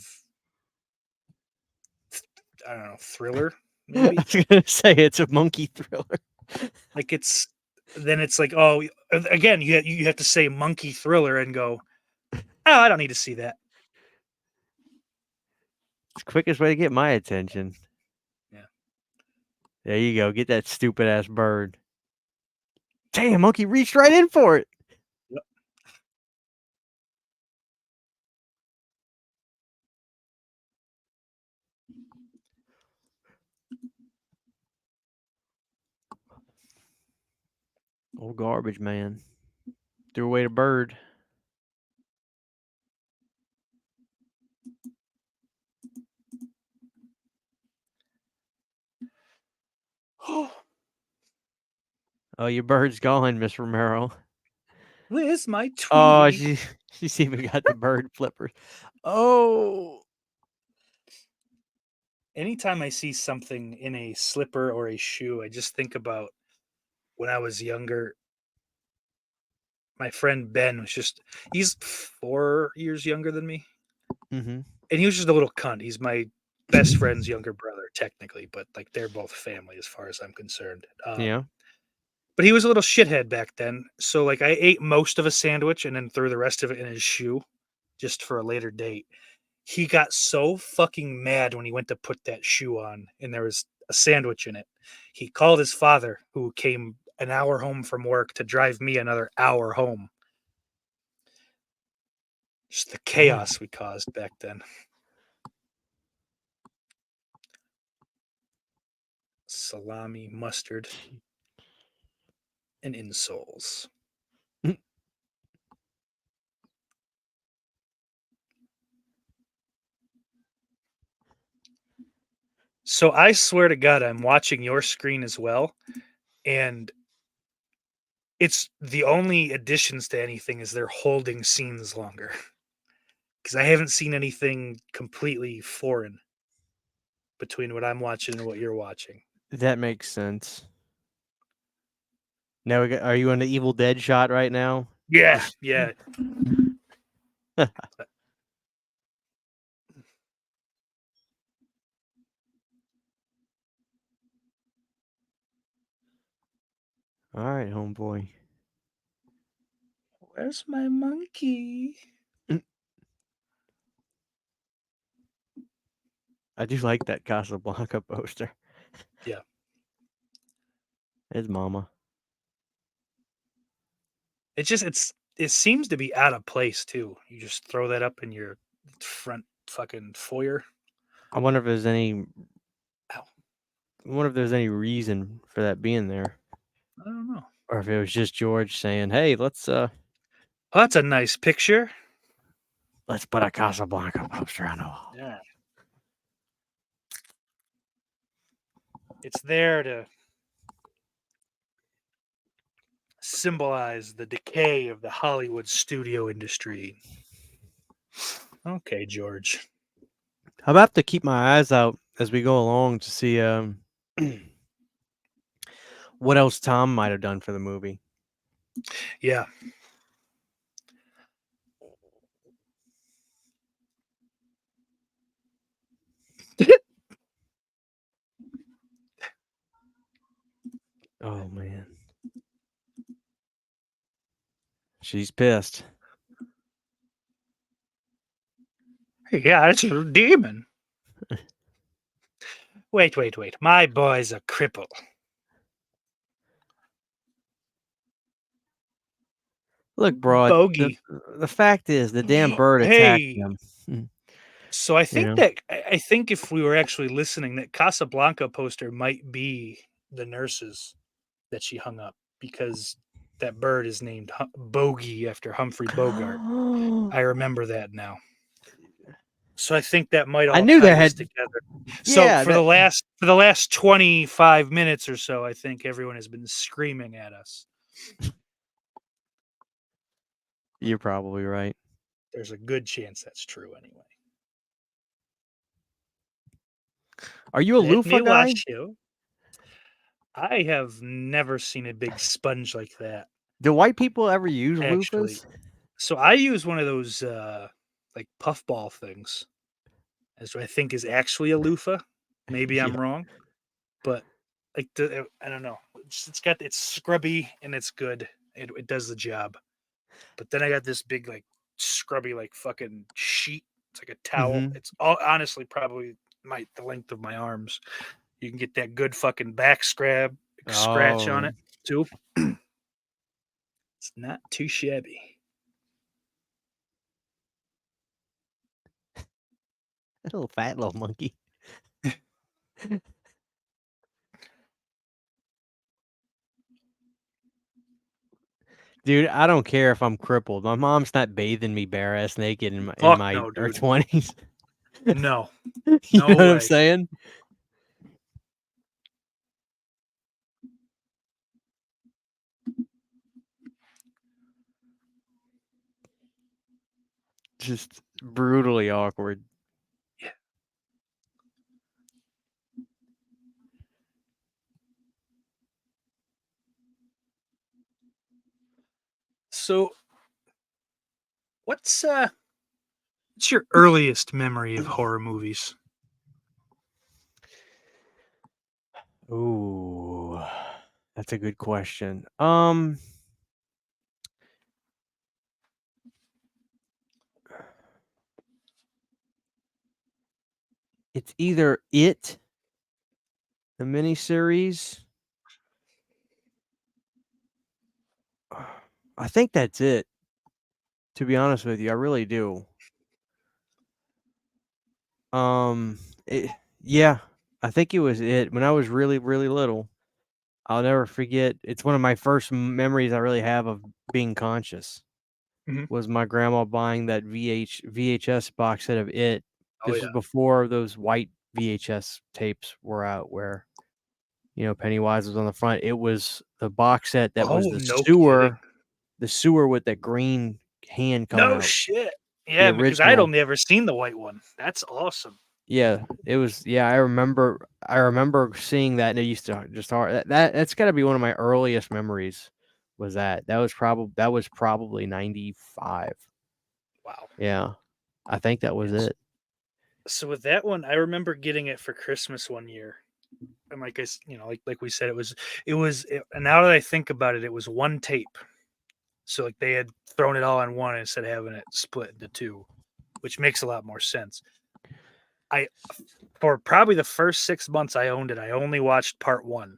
I don't know, thriller, I maybe was gonna say it's a monkey thriller. like then it's like, oh, again, you have to say monkey thriller and go, oh, I don't need to see that. It's the quickest way to get my attention. Yeah. There you go. Get that stupid ass bird. Damn, monkey reached right in for it. Yep. Old garbage man. Threw away the bird. Oh, your bird's gone, Miss Romero. Where's my Oh, Tweety? she's even got the bird flippers. Oh, anytime I see something in a slipper or a shoe, I just think about when I was younger. My friend Ben was he's 4 years younger than me. Mm-hmm. And he was just a little cunt. He's my best friend's younger brother, technically, but like they're both family as far as I'm concerned. Yeah. But he was a little shithead back then. So like I ate most of a sandwich and then threw the rest of it in his shoe just for a later date. He got so fucking mad when he went to put that shoe on and there was a sandwich in it. He called his father, who came an hour home from work to drive me another hour home. Just the Damn. chaos we caused back then. Salami, mustard, and insoles. So I swear to God, I'm watching your screen as well, and it's the only additions to anything is they're holding scenes longer because I haven't seen anything completely foreign between what I'm watching and what you're watching. That makes sense. Now, are you on the Evil Dead shot right now? Yeah, yeah. All right, homeboy. Where's my monkey? I do like that Casablanca poster. Yeah. It's mama. It seems to be out of place too. You just throw that up in your front fucking foyer. I wonder if there's any. Ow. I wonder if there's any reason for that being there, I don't know. or if it was just George saying, "Hey, let's Oh, that's a nice picture. put a Casablanca poster on the wall." Yeah. It's there to symbolize the decay of the Hollywood studio industry. Okay, George. I'm have to keep my eyes out as we go along to see what else Tom might have done for the movie. Yeah. Oh man, she's pissed. Yeah, it's a demon. Wait. My boy's a cripple. Look, bro. Bogey. The fact is, the damn bird attacked Hey. him. So I You think know. that I think if we were actually listening, that Casablanca poster might be the nurses that she hung up because that bird is named Bogey after Humphrey Bogart. I remember that now. So I think that might I all knew tie that this had. together. So Yeah, for that. the last 25 minutes or so, I think everyone has been screaming at us. You're probably right. There's a good chance that's true anyway. Are you a Let loofah me guy? wash you. I have never seen a big sponge like that. Do white people ever use Actually, loofahs? so I use one of those like puffball things, as I think is actually a loofah. Maybe Yeah. I'm wrong, but like I don't know. It's scrubby and it's good. It does the job. But then I got this big like scrubby like fucking sheet. It's like a towel. Mm-hmm. It's all honestly probably the length of my arms. You can get that good fucking back scratch on Oh, it too. It's not too shabby. that little fat little monkey. Dude, I don't care if I'm crippled. My mom's not bathing me bare ass naked in Fuck my no, early dude. 20s. No, You know no what I'm way. saying? Just brutally awkward. Yeah. So, what's your earliest memory of horror movies? Ooh, that's a good question. It's either It, the miniseries. I think that's it. To be honest with you, I really do. Um, it, yeah, I think it was It when I was really, really little. I'll never forget. It's one of my first memories I really have of being conscious. Mhm. Was my grandma buying that VHS box set of It. Oh This yeah. was before those white VHS tapes were out where, Pennywise was on the front. It was the box set that was Oh, no kidding. the sewer with that green hand coming No out, shit. the Yeah, because I'd original. only ever seen the white one. That's awesome. Yeah, it was I remember seeing that, and it used to just hard that's gotta be one of my earliest memories was that. That was probably 95. Wow. Yeah, I think that was Yes. it. So with that one, I remember getting it for Christmas one year, and like we said, and now that I think about it, it was one tape. So like they had thrown it all on one instead of having it split into two, which makes a lot more sense. I For probably the first 6 months I owned it, I only watched part one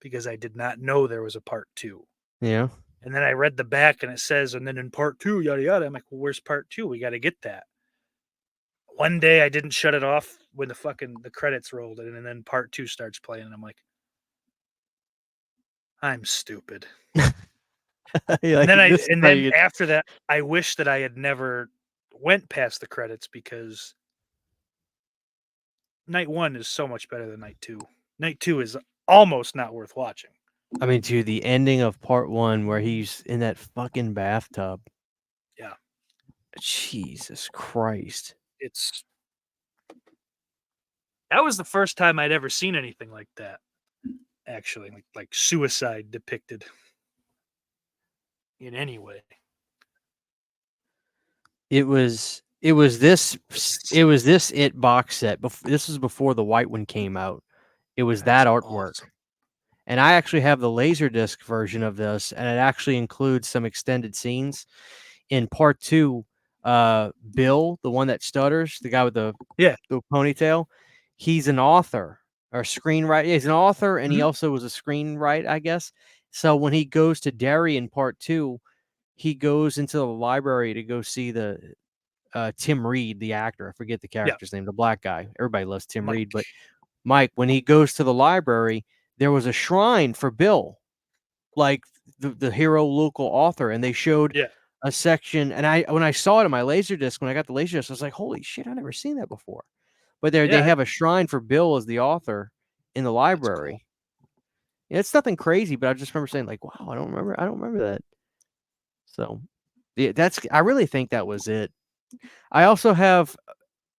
because I did not know there was a part two. Yeah. And then I read the back and it says, and then in part two, yada yada. I'm like, well, where's part two? We got to get that. One day I didn't shut it off when the credits rolled in, and then part two starts playing, and I'm like, I'm stupid. You're And like, then I "This is and how then you get." after that, I wish that I had never went past the credits because night one is so much better than night two. Night two is almost not worth watching. I mean, dude, the ending of part 1 where he's in that fucking bathtub. Yeah, Jesus Christ. it's that was the first time I'd ever seen anything like that. Actually, like suicide depicted in any way. It's It was this It box set. This was before the white one came out. It was That's that artwork. awesome. And I actually have the Laserdisc version of this, and it actually includes some extended scenes. In part 2, Bill, the one that stutters, the guy with Yeah. the ponytail, he's an author or screenwriter. He's an author, and he Mhm. also was a screenwriter, I guess. So when he goes to Derry in part 2, he goes into the library to go see the Tim Reed, the actor. I forget the Yeah. character's name, the black guy. Everybody loves Tim Reed, but Mike. Mike, when he goes to the library, there was a shrine for Bill, like the hero local author, and they showed Yeah. a section. And when I saw it on my Laserdisc, when I got the Laserdisc, I was like, "Holy shit, I've never seen that before." But they Yeah. have a shrine for Bill as the author in the That's cool. library. Yeah, it's nothing crazy, but I just remember saying like, "Wow, I don't remember that." So, yeah, I really think that was it. I also have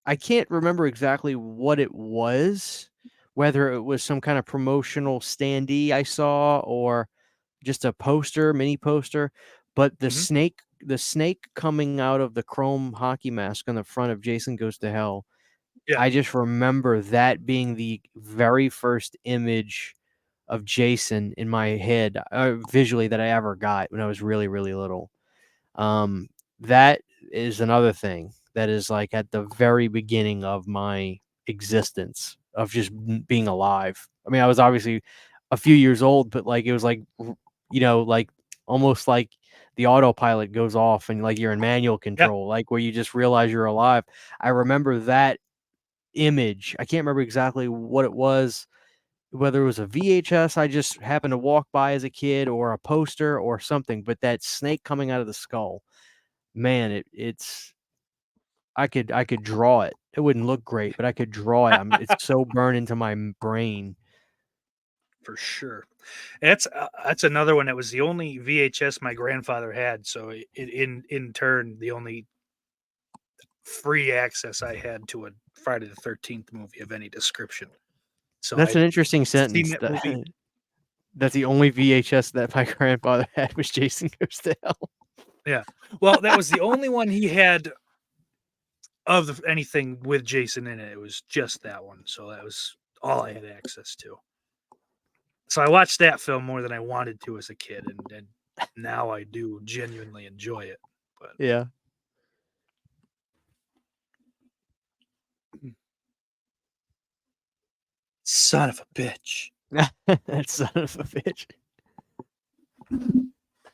I can't remember exactly what it was, whether it was some kind of promotional standee I saw or just a poster, mini poster, but Mhm. the snake coming out of the chrome hockey mask on the front of Jason Goes to Hell, Yeah. I just remember that being the very first image of Jason in my head, visually that I ever got when I was really, really little. Um, that is another thing that is like at the very beginning of my existence of just being alive. I mean, I was obviously a few years old, but like it was like like almost like the autopilot goes off and like you're in manual Yeah. control, like where you just realize you're alive. I remember that image. I can't remember exactly what it was, whether it was a VHS I just happened to walk by as a kid or a poster or something, but that snake coming out of the skull, man, it's I could draw it. It wouldn't look great, but I could draw it. It's so burned into my brain. For sure. That's another one that was the only VHS my grandfather had. So in turn, the only free access I had to a Friday the 13th movie of any description. So That's I'd an interesting seen sentence. that movie. That's the only VHS that my grandfather had was Jason Goes to Hell. Yeah. Well, that was the only one he had of anything with Jason in it. It was just that one. So that was all I had access to. So I watched that film more than I wanted to as a kid, and now I do genuinely enjoy it. But Yeah. son of a bitch. That son of a bitch.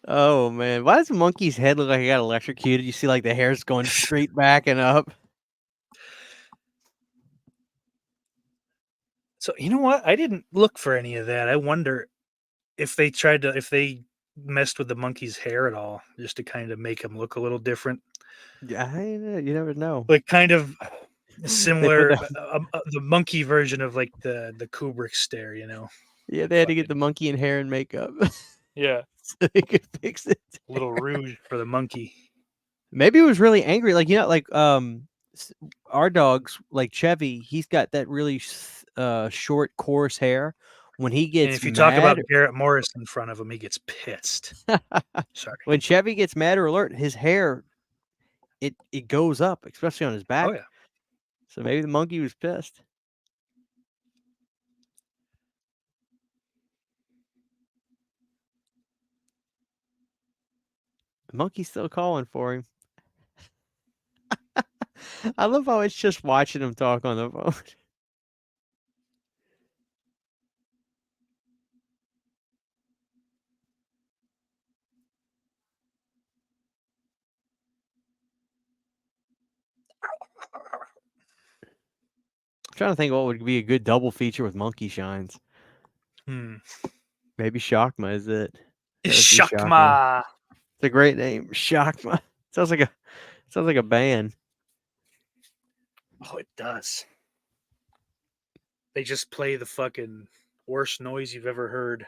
Oh man, why does the monkey's head look like it got electrocuted? You see, like the hair's going straight back and up. So you know what? I didn't look for any of that. I wonder if they messed with the monkey's hair at all, just to kind of make him look a little different, Yeah, you never know. like kind of They put similar, the the monkey version of like the Kubrick stare, you know? yeah, they had to get the Fucking monkey in hair and makeup yeah, so they could fix it. a little rouge for the monkey. Maybe it was really angry, like like our dogs, like Chevy. He's got that really short, coarse hair. When he And gets if you talk about mad, Garrett Morris in front of him, he gets pissed. Sorry. when Chevy gets mad or alert, his hair it goes up, especially on his Oh back. yeah. So maybe the monkey was pissed. The monkey's still calling for him. I love how it's just watching him talk on the phone. I'm trying to think what would be a good double feature with monkey shines. Maybe Shockma is it. That would be Shockma. Shakma. It's a great name, Shockma. Sounds like a band. Oh, it does. They just play the fucking worst noise you've ever heard.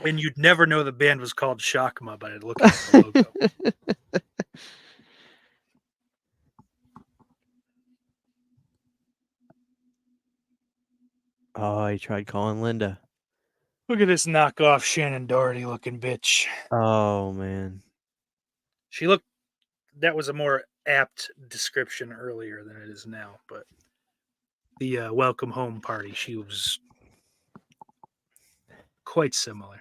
And you'd never know the band was called Shakma by looking at the logo. Oh, he tried calling Linda. Look at this knockoff Shannon Doherty looking bitch. Oh man. She looked, that was a more apt description earlier than it is now, but the welcome home party, she was quite similar.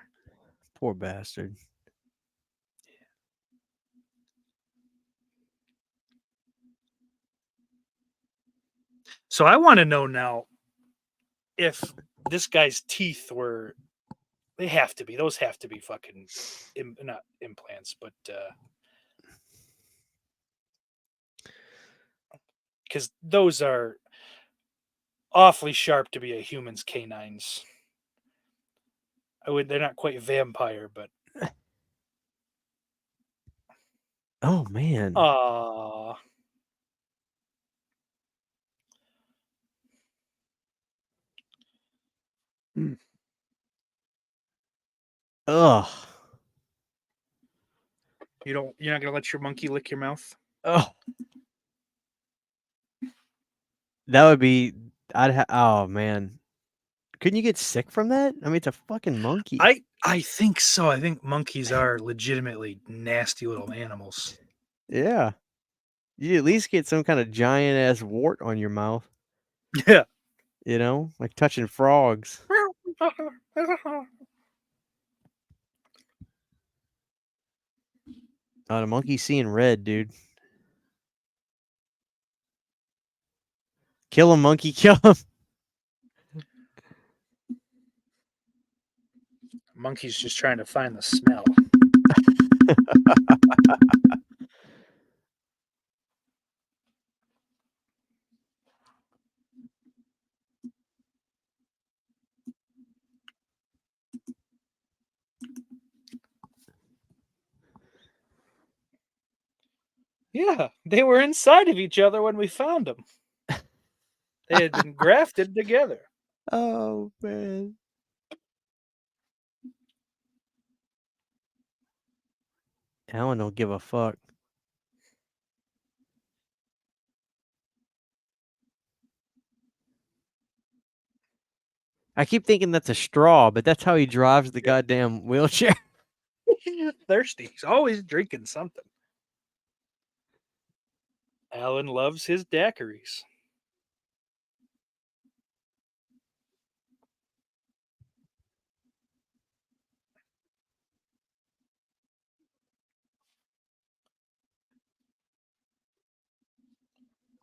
Poor bastard. So I want to know now if this guy's teeth were, they have to be, those have to be fucking, not implants, but because those are awfully sharp to be a human's canines. They're not quite vampire, but Oh man. ah, Ugh. you're not gonna let your monkey lick your mouth? Oh. That would be oh man. Couldn't you get sick from that? I mean, it's a fucking monkey. I think so. I think monkeys are legitimately nasty little animals. Yeah. You at least get some kind of giant ass wart on your mouth, Yeah. you know? Like touching frogs. Oh, the monkey's seeing red, dude. Kill him, monkey, kill him. Monkey's just trying to find the smell. Yeah, they were inside of each other when we found them. They had been grafted together. Oh man. Alan don't give a fuck. I keep thinking that's a straw, but that's how he drives the goddamn wheelchair. He's thirsty. He's always drinking something. Alan loves his daiquiris.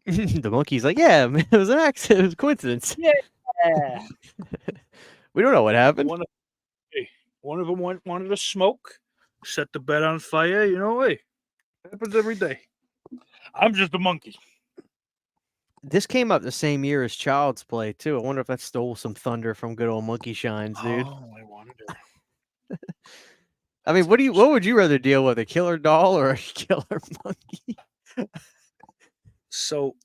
The monkey's like, yeah, man, it was an accident. It was a coincidence. Yeah. We don't know what happened. One of them wanted to smoke, set the bed on fire. You know, hey, it happens every day. I'm just a monkey. This came up the same year as Child's Play too. I wonder if that stole some thunder from good old Monkey Shines, dude. Oh, I wonder. I mean, what would you rather deal with, a killer doll or a killer monkey? So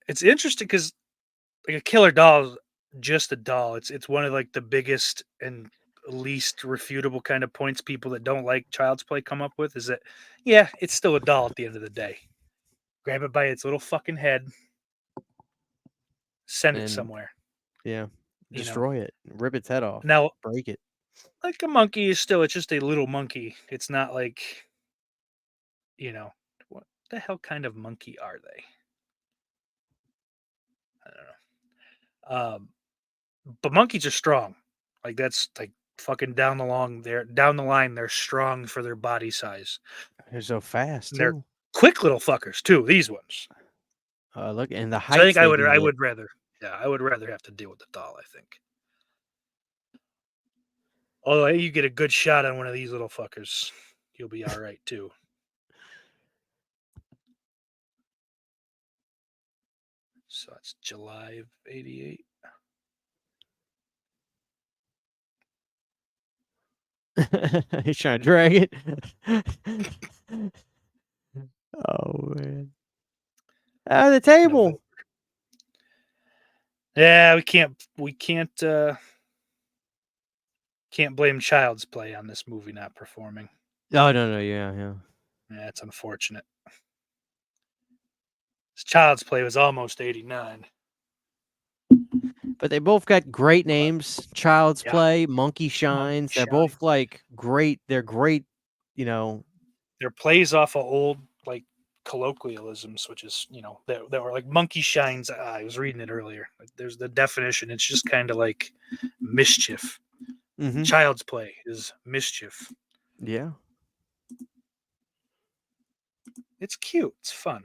it's interesting because like a killer doll is just a doll. It's one of like the biggest and least refutable kind of points people that don't like Child's Play come up with is that yeah, it's still a doll at the end of the day. Grab it by its little fucking head, send it And somewhere. yeah, You know. destroy it, rip its head off, Now, break it. like a monkey is still it's just a little monkey. It's not like what the hell kind of monkey are they? I don't know. But monkeys are strong. Like that's like fucking down the line they're strong for their body size. They're so fast And they're too. quick little fuckers too, these ones. Look, and the So I think heights they can I get. would rather have to deal with the doll, I think. Although you get a good shot on one of these little fuckers, you'll be all right too. So it's July of '88. He's trying to drag it. Oh man. Out of the table. November. Yeah, we can't blame Child's Play on this movie not performing. Oh no, yeah. Yeah, it's unfortunate. Child's Play was almost 89. But they both got great names. Child's Yeah. Play, Monkey Monkey Shines. They're both Shines. like great. They're great, you know. They're plays off of old like colloquialisms, which is that were like Monkey Shines. I was reading it earlier. Like, there's the definition. It's just kind of like mischief. Mm-hmm. Child's Play is mischief. Yeah. It's cute. It's fun.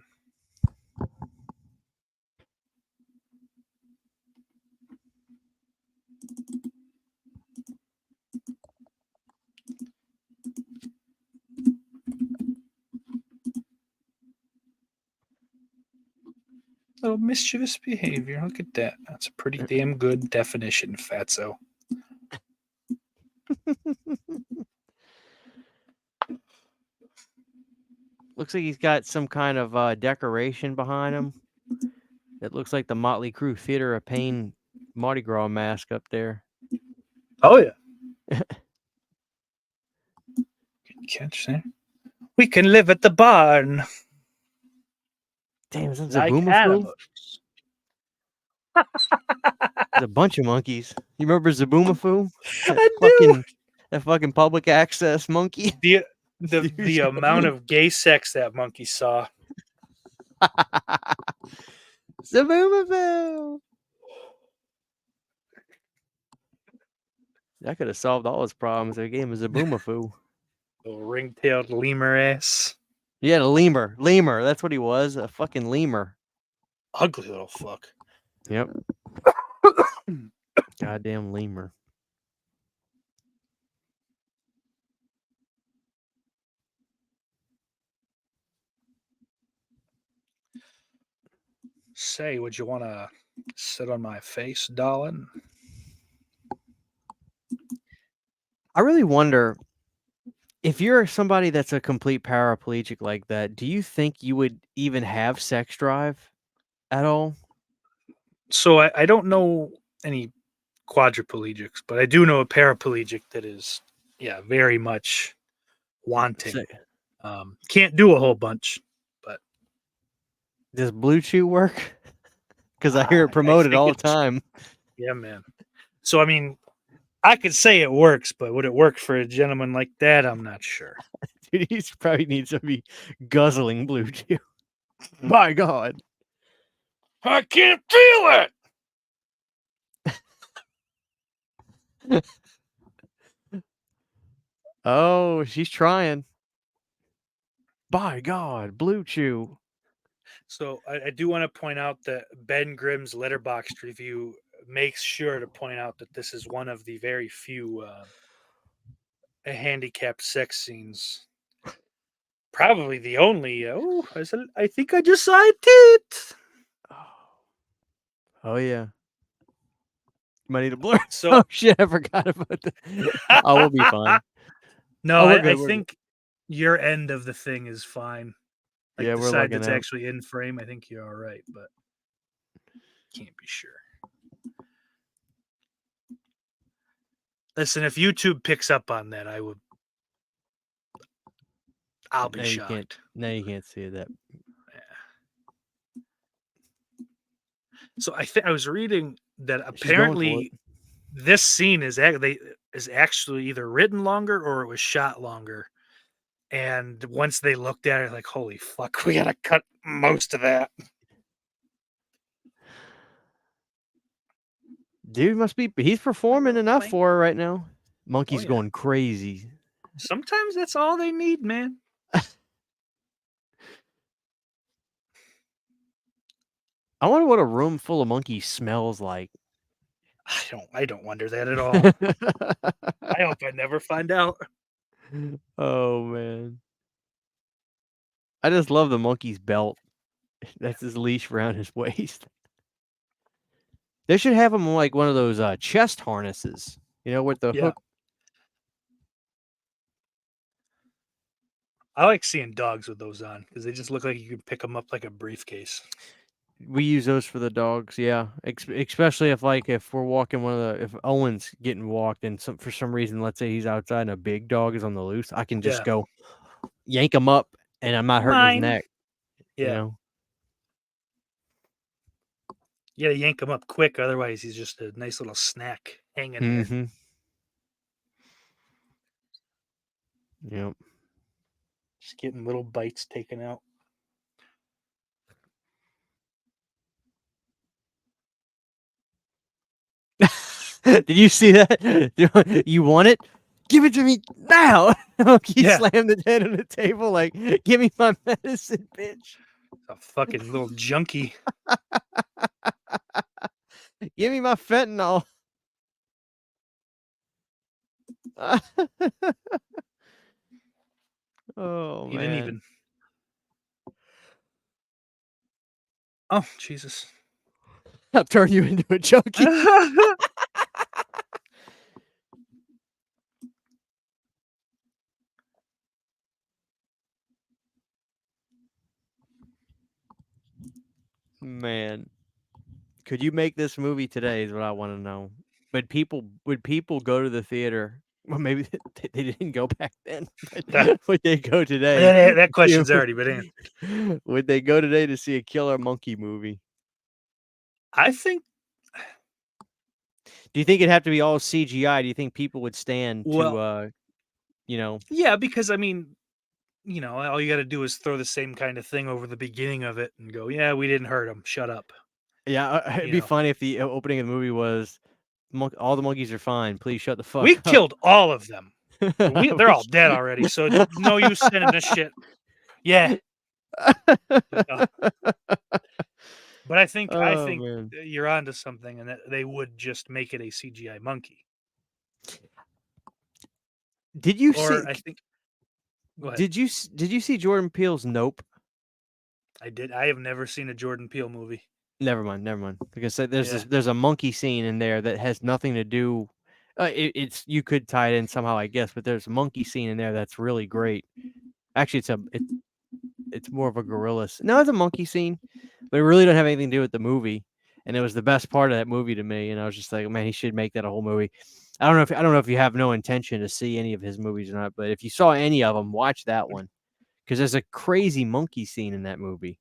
Little mischievous behavior. Look at that. That's a pretty damn good definition, Fatso. Looks like he's got some kind of decoration behind him. It looks like the Motley Crue Theater of Pain Mardi Gras mask up there. Oh yeah. Catch that? We can live at the barn. Damn, is that Like Zaboomafoo? animals. There's a bunch of monkeys. You remember Zaboomafoo? I do. That fucking public access monkey. The amount of gay sex that monkey saw. Zaboomafoo. That could have solved all his problems. They gave him a Zaboomafoo. Little ring-tailed lemur ass. Yeah, the lemur. Lemur. That's what he was. A fucking lemur. Ugly little fuck. Yep. Goddamn lemur. Say, would you want to sit on my face, darling? I really wonder if you're somebody that's a complete paraplegic like that, do you think you would even have sex drive at all? So I don't know any quadriplegics, but I do know a paraplegic that is, very much wanting. Can't do a whole bunch, but Does Blue Chew work? Because I hear it promoted all the time. Yeah, man. So I mean, I could say it works, but would it work for a gentleman like that? I'm not sure. Dude, he probably needs to be guzzling blue chew. My God. I can't feel it. Oh, she's trying. By God, blue chew. So I do want to point out that Ben Grimm's Letterboxd review makes sure to point out that this is one of the very few handicapped sex scenes. Probably the only. I think I just saw it. Oh yeah. Might need a blur. So Oh shit, I forgot about that. Oh, we'll be fine. no, Oh, we're I good. We're good. think your end of the thing is fine. Like Yeah, the we're side looking that's out. actually in frame, I think you're all right, but can't be sure. Listen, if YouTube picks up on that, I'll be Now you can't. shocked. Now you can't see that. Yeah. So I was reading that She's going for it. apparently this scene is actually either written longer or it was shot longer. And once they looked at it, like, holy fuck, we gotta cut most of that. Dude must be. He's performing enough for her right now. Monkey's yeah. going crazy. Sometimes that's all they need, man. I wonder what a room full of monkeys smells like. I don't wonder that at all. I hope I never find out. Oh man. I just love the monkey's belt. That's his leash around his waist. They should have him like one of those chest harnesses, you know, with the hook. I like seeing dogs with those on because they just look like you can pick them up like a briefcase. We use those for the dogs, yeah. Especially if we're walking if Owen's getting walked and for some reason, let's say he's outside and a big dog is on the loose, I can just go yank him up and I'm not hurting his neck. Yeah. You know? You gotta yank him up quick, otherwise he's just a nice little snack hanging there. Yep. Just getting little bites taken out. Did you see that? You want it? Give it to me now. He slammed his head on the table like, give me my medicine, bitch. A fucking little junkie. Give me my fentanyl. Oh, he man. Didn't even. Oh, Jesus. I'll turn you into a junkie. Man. Could you make this movie today is what I want to know. Would people go to the theater? Well, maybe they didn't go back then. But would they go today? That question's already been answered. Would they go today to see a killer monkey movie? I think. Do you think it'd have to be all CGI? Do you think people would stand to, you know? Yeah, because I mean, you know, all you got to do is throw the same kind of thing over the beginning of it and go, "Yeah, we didn't hurt him. Shut up." Yeah, it'd be funny if the opening of the movie was, all the monkeys are fine. Please shut the fuck up. We killed all of them. They're all dead already, so no use sending this shit. Yeah. But I think man. you're onto something, and that they would just make it a CGI monkey. Did you Or see? I think. Did you see Jordan Peele's Nope? I did. I have never seen a Jordan Peele movie. Never mind. Because there's a monkey scene in there that has nothing to do. It's you could tie it in somehow, I guess, but there's a monkey scene in there that's really great. Actually, it's more of a gorilla. No, it's a monkey scene, but it really doesn't have anything to do with the movie. And it was the best part of that movie to me. And I was just like, man, he should make that a whole movie. I don't know if you have no intention to see any of his movies or not, but if you saw any of them, watch that one because there's a crazy monkey scene in that movie,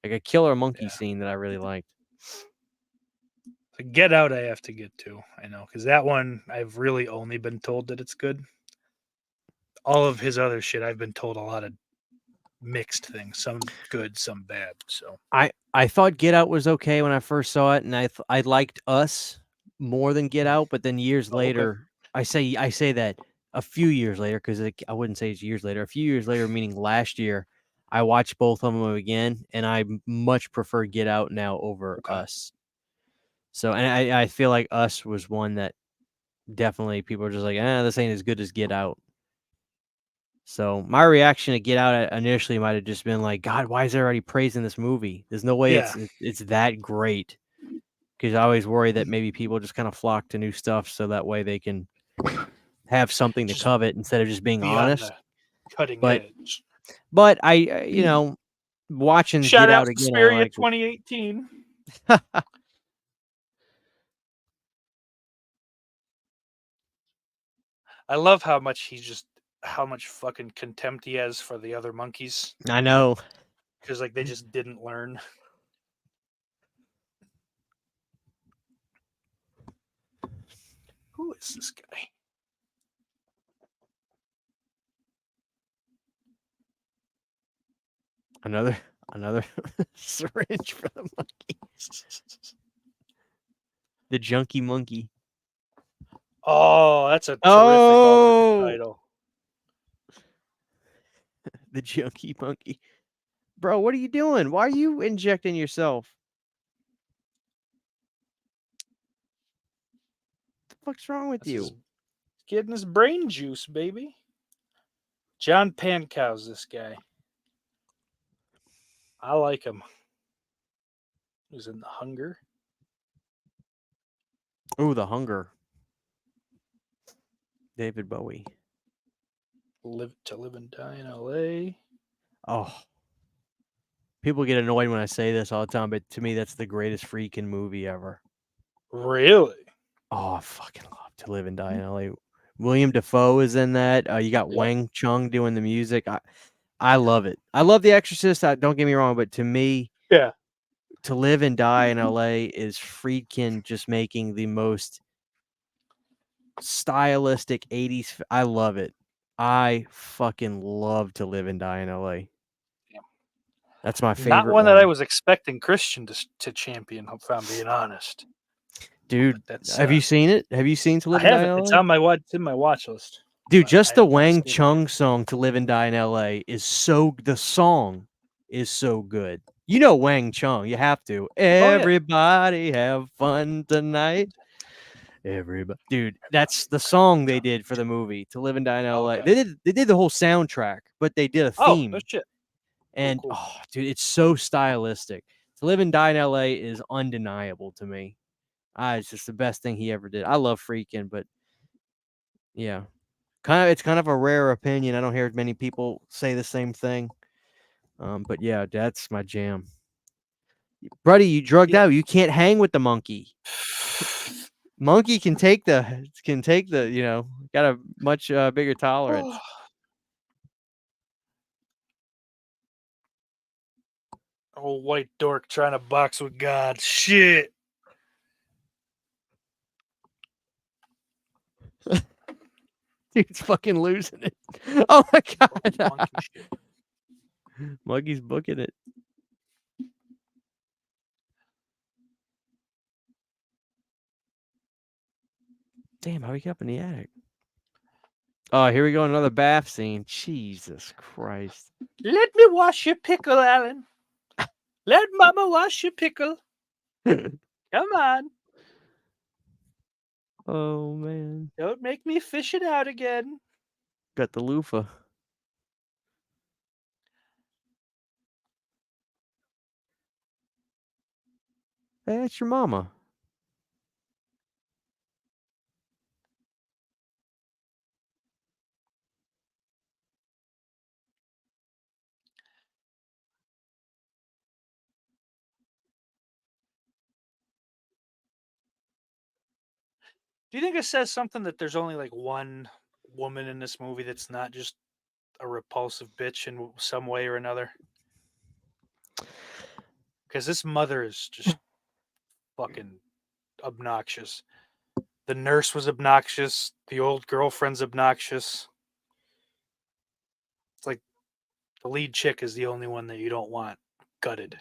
like a killer monkey scene that I really liked. Get Out, I have to get to. I know, because that one I've really only been told that it's good. All of his other shit, I've been told a lot of mixed things, some good, some bad. So I thought Get Out was okay when I first saw it, and I liked Us more than Get Out, but then years oh, okay. later, I say that a few years later because I wouldn't say it's years later. A few years later, meaning last year, I watched both of them again, and I much prefer Get Out now over Okay. Us. So, and I feel like Us was one that definitely people are just like, this ain't as good as Get Out. So my reaction to Get Out initially might have just been like, God, why is everybody praising this movie? There's no way Yeah. it's that great. Because I always worry that maybe people just kind of flock to new stuff so that way they can have something to Just covet instead of just being be on honest. the cutting But edge. I watching Shout Get out Out again, I Suspiria like 2018. I love how much fucking contempt he has for the other monkeys I know. because like they just didn't learn. Who is this guy? Another syringe for the monkeys. The junkie monkey. Oh, that's a terrific alternate Oh, title. the junkie monkey. Bro, what are you doing? Why are you injecting yourself? What the fuck's wrong with This is you? getting his brain juice, baby. John Pankow's this guy. I like him. He's in The Hunger. Oh, The Hunger. David Bowie. Live and Die in L.A. Oh, people get annoyed when I say this all the time, but to me, that's the greatest freaking movie ever. Really? Oh, I fucking love To Live and Die in LA. William Dafoe is in that. You got Yep. Wang Chung doing the music. I love it. I love The Exorcist. Don't get me wrong, but to me, Yeah. To Live and Die in LA is Friedkin just making the most stylistic 80s. I love it. I fucking love To Live and Die in LA. That's my Not favorite one that I one. was expecting Christian to champion, if I'm being honest. Dude, But that's have you seen it? Have you seen To I Live and Die in haven't. It's LA? on my it's in my watch list, Dude, but I just the have not Wang seen it yet. Chung song To Live and Die in LA is the song is so good. You know Wang Chung, you have to. Oh yeah. Everybody have fun tonight. Everybody. Dude, that's the song they did for the movie To Live and Die in LA. Okay. They did the whole soundtrack, but they did a Oh, no theme. shit. Cool, And cool. oh, dude, it's so stylistic. To Live and Die in LA is undeniable to me. It's just the best thing he ever did. I love Freakin', but yeah. It's kind of a rare opinion. I don't hear many people say the same thing. But yeah, that's my jam. Buddy, you drugged Yeah. out. You can't hang with the monkey. Monkey can take got a much bigger tolerance. Old white dork trying to box with God. Shit. Dude's fucking losing it. Oh my Old god. monkey shit. Monkey's booking it. Damn, how we get up in the attic? Oh, here we go, another bath scene. Jesus Christ. Let me wash your pickle, Alan. Let Mama wash your pickle. Come on. Oh man. Don't make me fish it out again. Got the loofah. Hey, that's your mama. Do you think it says something that there's only like one woman in this movie that's not just a repulsive bitch in some way or another? Because this mother is just fucking obnoxious. The nurse was obnoxious. The old girlfriend's obnoxious. It's like the lead chick is the only one that you don't want gutted.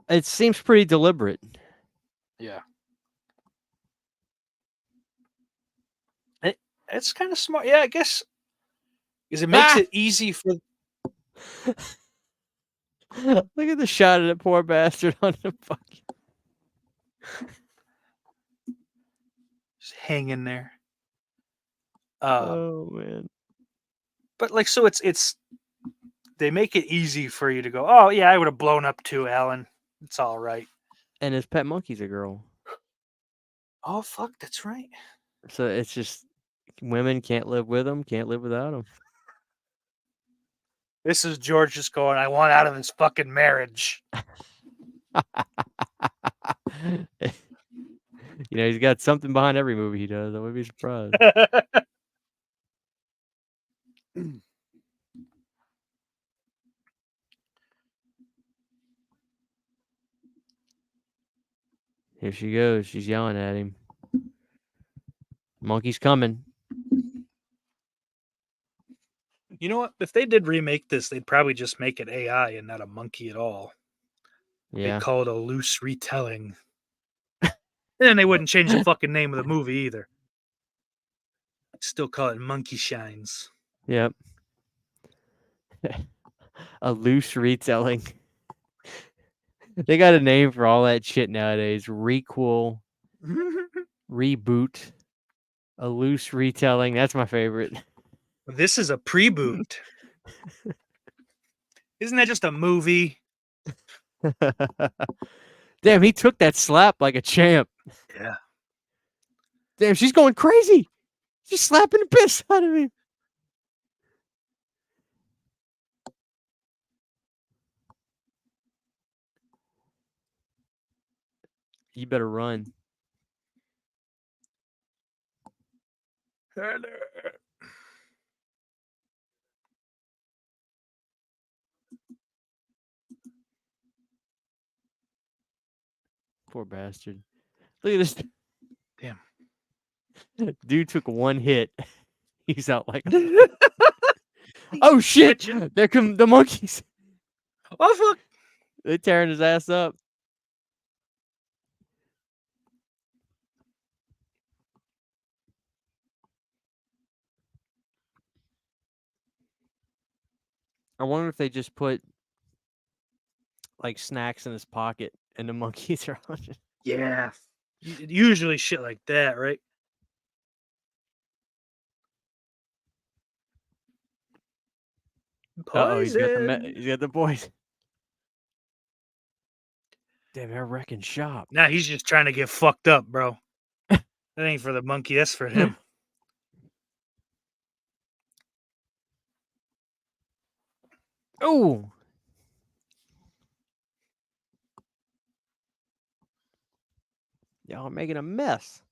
It seems pretty deliberate. Yeah. It's kind of smart. Yeah, I guess. Because it makes it easy for. Look at the shot of the poor bastard on the fucking. Just hanging there. Oh man. But like, so it's they make it easy for you to go, oh yeah, I would have blown up too, Alan. It's all right. And his pet monkey's a girl. Oh fuck, that's right. So it's just women can't live with him, can't live without him. This is George just going, I want out of this fucking marriage. You know, he's got something behind every movie he does. I wouldn't be surprised. Here she goes. She's yelling at him. Monkey's coming. You know what? If they did remake this, they'd probably just make it AI and not a monkey at all. Yeah. They'd call it a loose retelling. And they wouldn't change the fucking name of the movie either. Still call it Monkey Shines. Yep. A loose retelling. They got a name for all that shit nowadays. Requel, reboot, a loose retelling. That's my favorite. This is a pre-boot. Isn't that just a movie? Damn, he took that slap like a champ. Yeah. Damn, she's going crazy. She's slapping the piss out of me. You better run. Poor bastard. Look at this. Damn. Dude took one hit. He's out like. Oh shit! There come the monkeys. Oh fuck! They're tearing his ass up. I wonder if they just put like snacks in his pocket and the monkeys are on it. Yeah. Usually shit like that, right? Oh, he's got the boys. Damn, they're wrecking shop. Nah, he's just trying to get fucked up, bro. That ain't for the monkey, that's for him. Oh. Y'all are making a mess.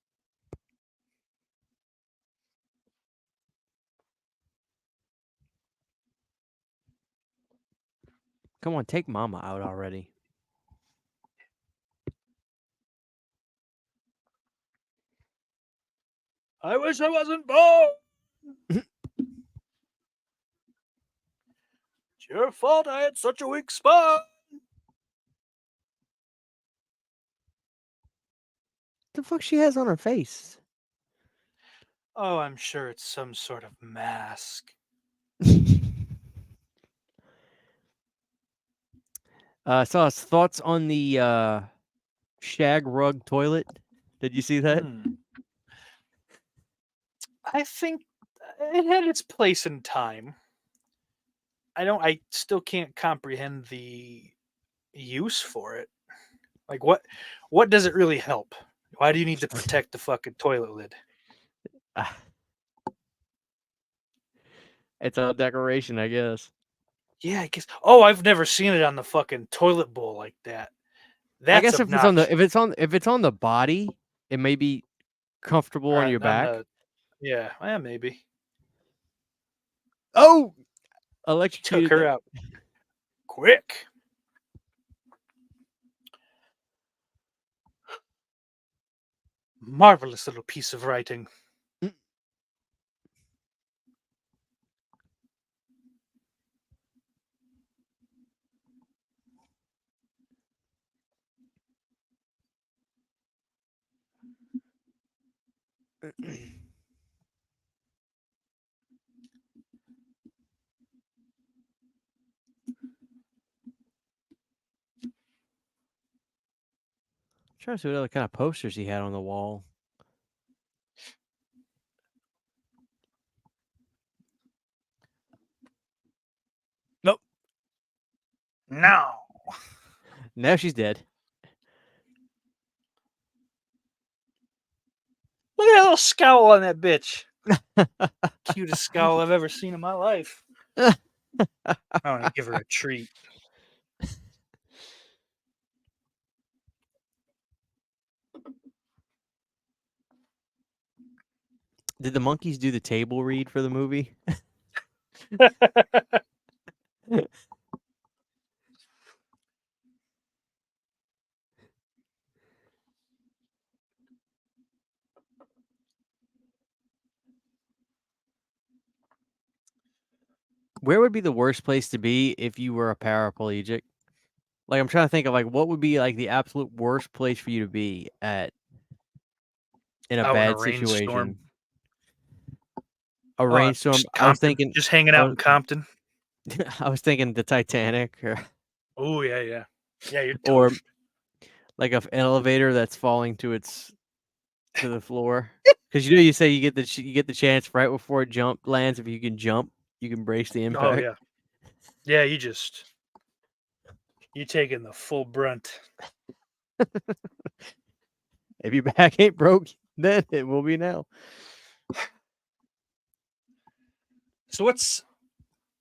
Come on, take mama out already. I wish I wasn't born. It's your fault I had such a weak spot. The fuck she has on her face? Oh, I'm sure it's some sort of mask. Saw his thoughts on the shag rug toilet. Did you see that? I think it had its place in time. I still can't comprehend the use for it. Like what does it really help? Why do you need to protect the fucking toilet lid? It's a decoration, I guess. Yeah, I guess. Oh, I've never seen it on the fucking toilet bowl like that. That's I guess obnoxious. if it's on the body, it may be comfortable on your back. Yeah, maybe. Oh, Took electrocuted her out quick. Marvelous little piece of writing. Trying to see what other kind of posters he had on the wall. Nope. No. Now she's dead. Look at that little scowl on that bitch. Cutest scowl I've ever seen in my life. I want to give her a treat. Did the monkeys do the table read for the movie? Where would be the worst place to be if you were a paraplegic? Like, I'm trying to think of, like, what would be, like, the absolute worst place for you to be at in a Out in a bad rainstorm. situation? A rainstorm? Just I was Compton. thinking Just hanging out in Compton. I was thinking the Titanic Oh yeah, yeah. Yeah, you're or toast. like an elevator that's falling to the floor. Because you say you get the chance right before it lands. If you can jump, you can brace the Oh impact. yeah. Yeah, you taking the full brunt. If your back ain't broke, then it will be now. So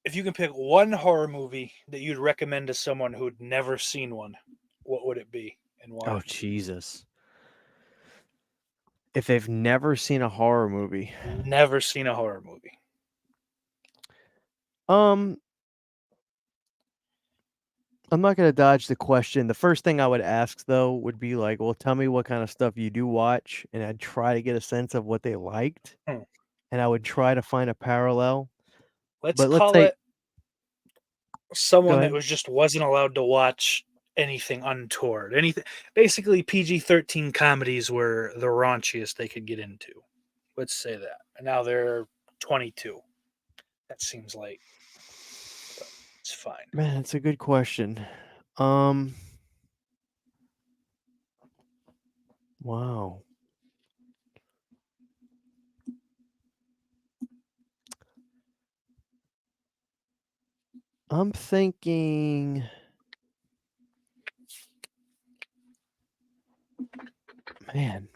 if you can pick one horror movie that you'd recommend to someone who'd never seen one, what would it be and why? Oh Jesus! If they've never seen a horror movie, Never seen a horror movie. I'm not gonna dodge the question. The first thing I would ask though would be like, well, tell me what kind of stuff you do watch, and I'd try to get a sense of what they liked, Hmm. and I would try to find a parallel. Let's But let's call say, it go someone that ahead. wasn't allowed to watch anything untoward. Anything basically PG-13 comedies were the raunchiest they could get into. Let's say that. And now they're 22. That seems light, but it's fine. Man, it's a good question. Wow. I'm thinking, man.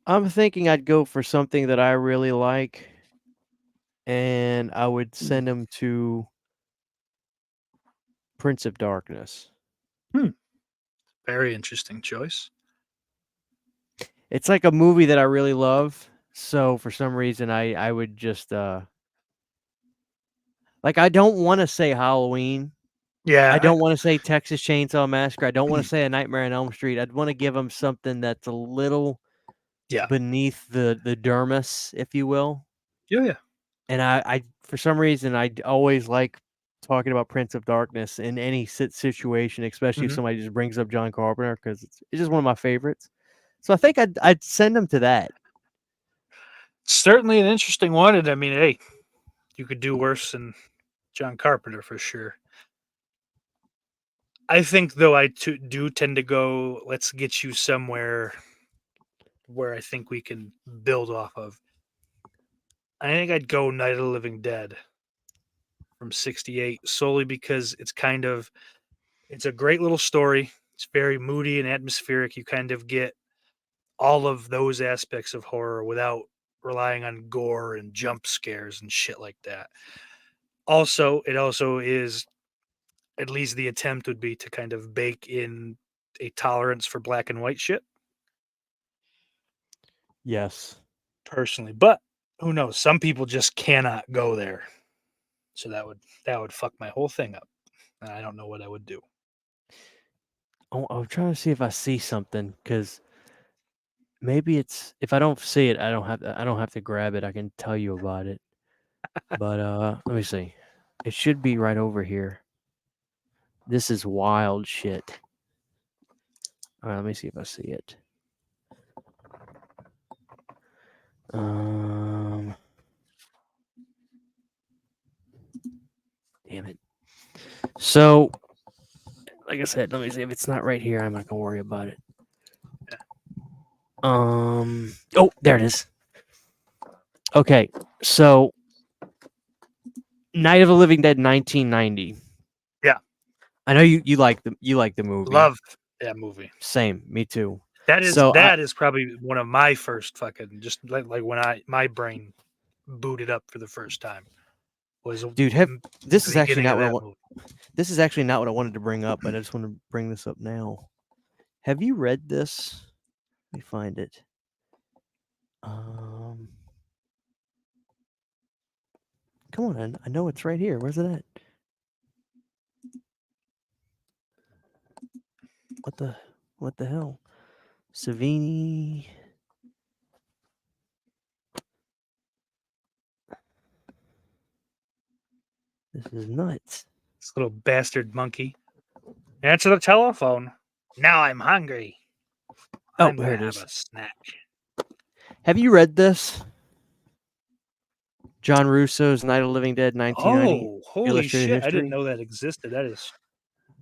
I'm thinking I'd go for something that I really like, and I would Hmm. send him to Prince of Darkness. Very interesting choice. It's like a movie that I really love, so for some reason I would just, like, I don't wanna say Halloween. I Yeah. don't wanna say Texas Chainsaw Massacre. I don't wanna say A Nightmare on Elm Street. I'd wanna give him something that's a little Yeah. beneath the dermis, if you will. Yeah. Yeah. And I for some reason, I always like talking about Prince of Darkness in any situation, especially if Hmm. somebody just brings up John Carpenter because it's just one of my favorites. So I think I'd send him to that. Certainly an interesting one. And I mean, hey, you could do worse than John Carpenter for sure. I think though do tend to go. Let's get you somewhere where I think we can build off of. I think I'd go Night of the Living Dead from '68 solely because it's a great little story. It's very moody and atmospheric. You kind of get all of those aspects of horror without relying on gore and jump scares and shit like that. Also, it also is at least the attempt would be to kind of bake in a tolerance for black and white shit Yes. personally. But who knows? Some people just cannot go there. So that would fuck my whole thing up. And I don't know what I would do. Oh, I'm trying to see if I see something because maybe it's if I don't see it, I don't have to grab it. I can tell you about it. But let me see. It should be right over here. This is wild shit. All right, let me see if I see it. Damn it. So, like I said, let me see if it's not right here. I'm not gonna worry about it. Oh, there it is. Okay, so Night of the Living Dead 1990. Yeah. I know you like the movie. Love that movie. Same, me too. That So is probably one of my first fucking just like when my brain booted up for the first time was dude, the this is actually beginning not of what I that want. movie. This is actually not what I wanted to bring up, but I just want to bring this up now. Have you read this? Let me find it. Come on, I know it's right here. Where's it at? What the hell? Savini. This is nuts. This little bastard monkey. Answer the telephone. Now I'm hungry. Oh, I'm here gonna it have is. a snack. Have you read this? John Russo's Night of the Living Dead 1990 Oh, holy Illustrated shit! I didn't History. know that existed. That is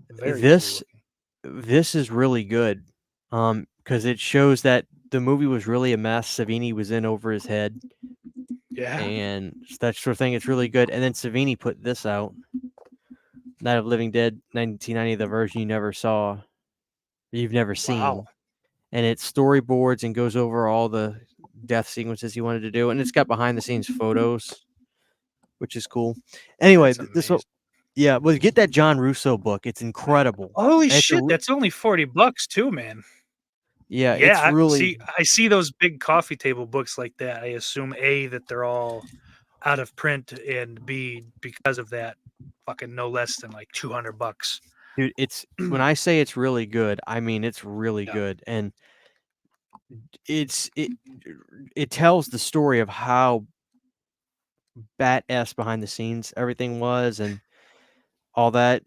very cool This looking. this is really good. Because it shows that the movie was really a mess. Savini was in over his head, Yeah. and that sort of thing. It's really good. And then Savini put this out, Night of the Living Dead 1990, the version you never saw, you've never Wow. seen, and it storyboards and goes over all the death sequences he wanted to do, and it's got behind the scenes photos, which is cool. Anyway, That's amazing. yeah, well, get that John Russo book. It's incredible. Holy And it's shit! That's only $40 too, man. yeah, Yeah, it's really I see those big coffee table books like that. I assume A, that they're all out of print, and B, because of that, fucking no less than like $200. dude. It's when I say it's really good, I mean it's really Yeah. good, and it's it tells the story of how badass behind the scenes everything was, and all that.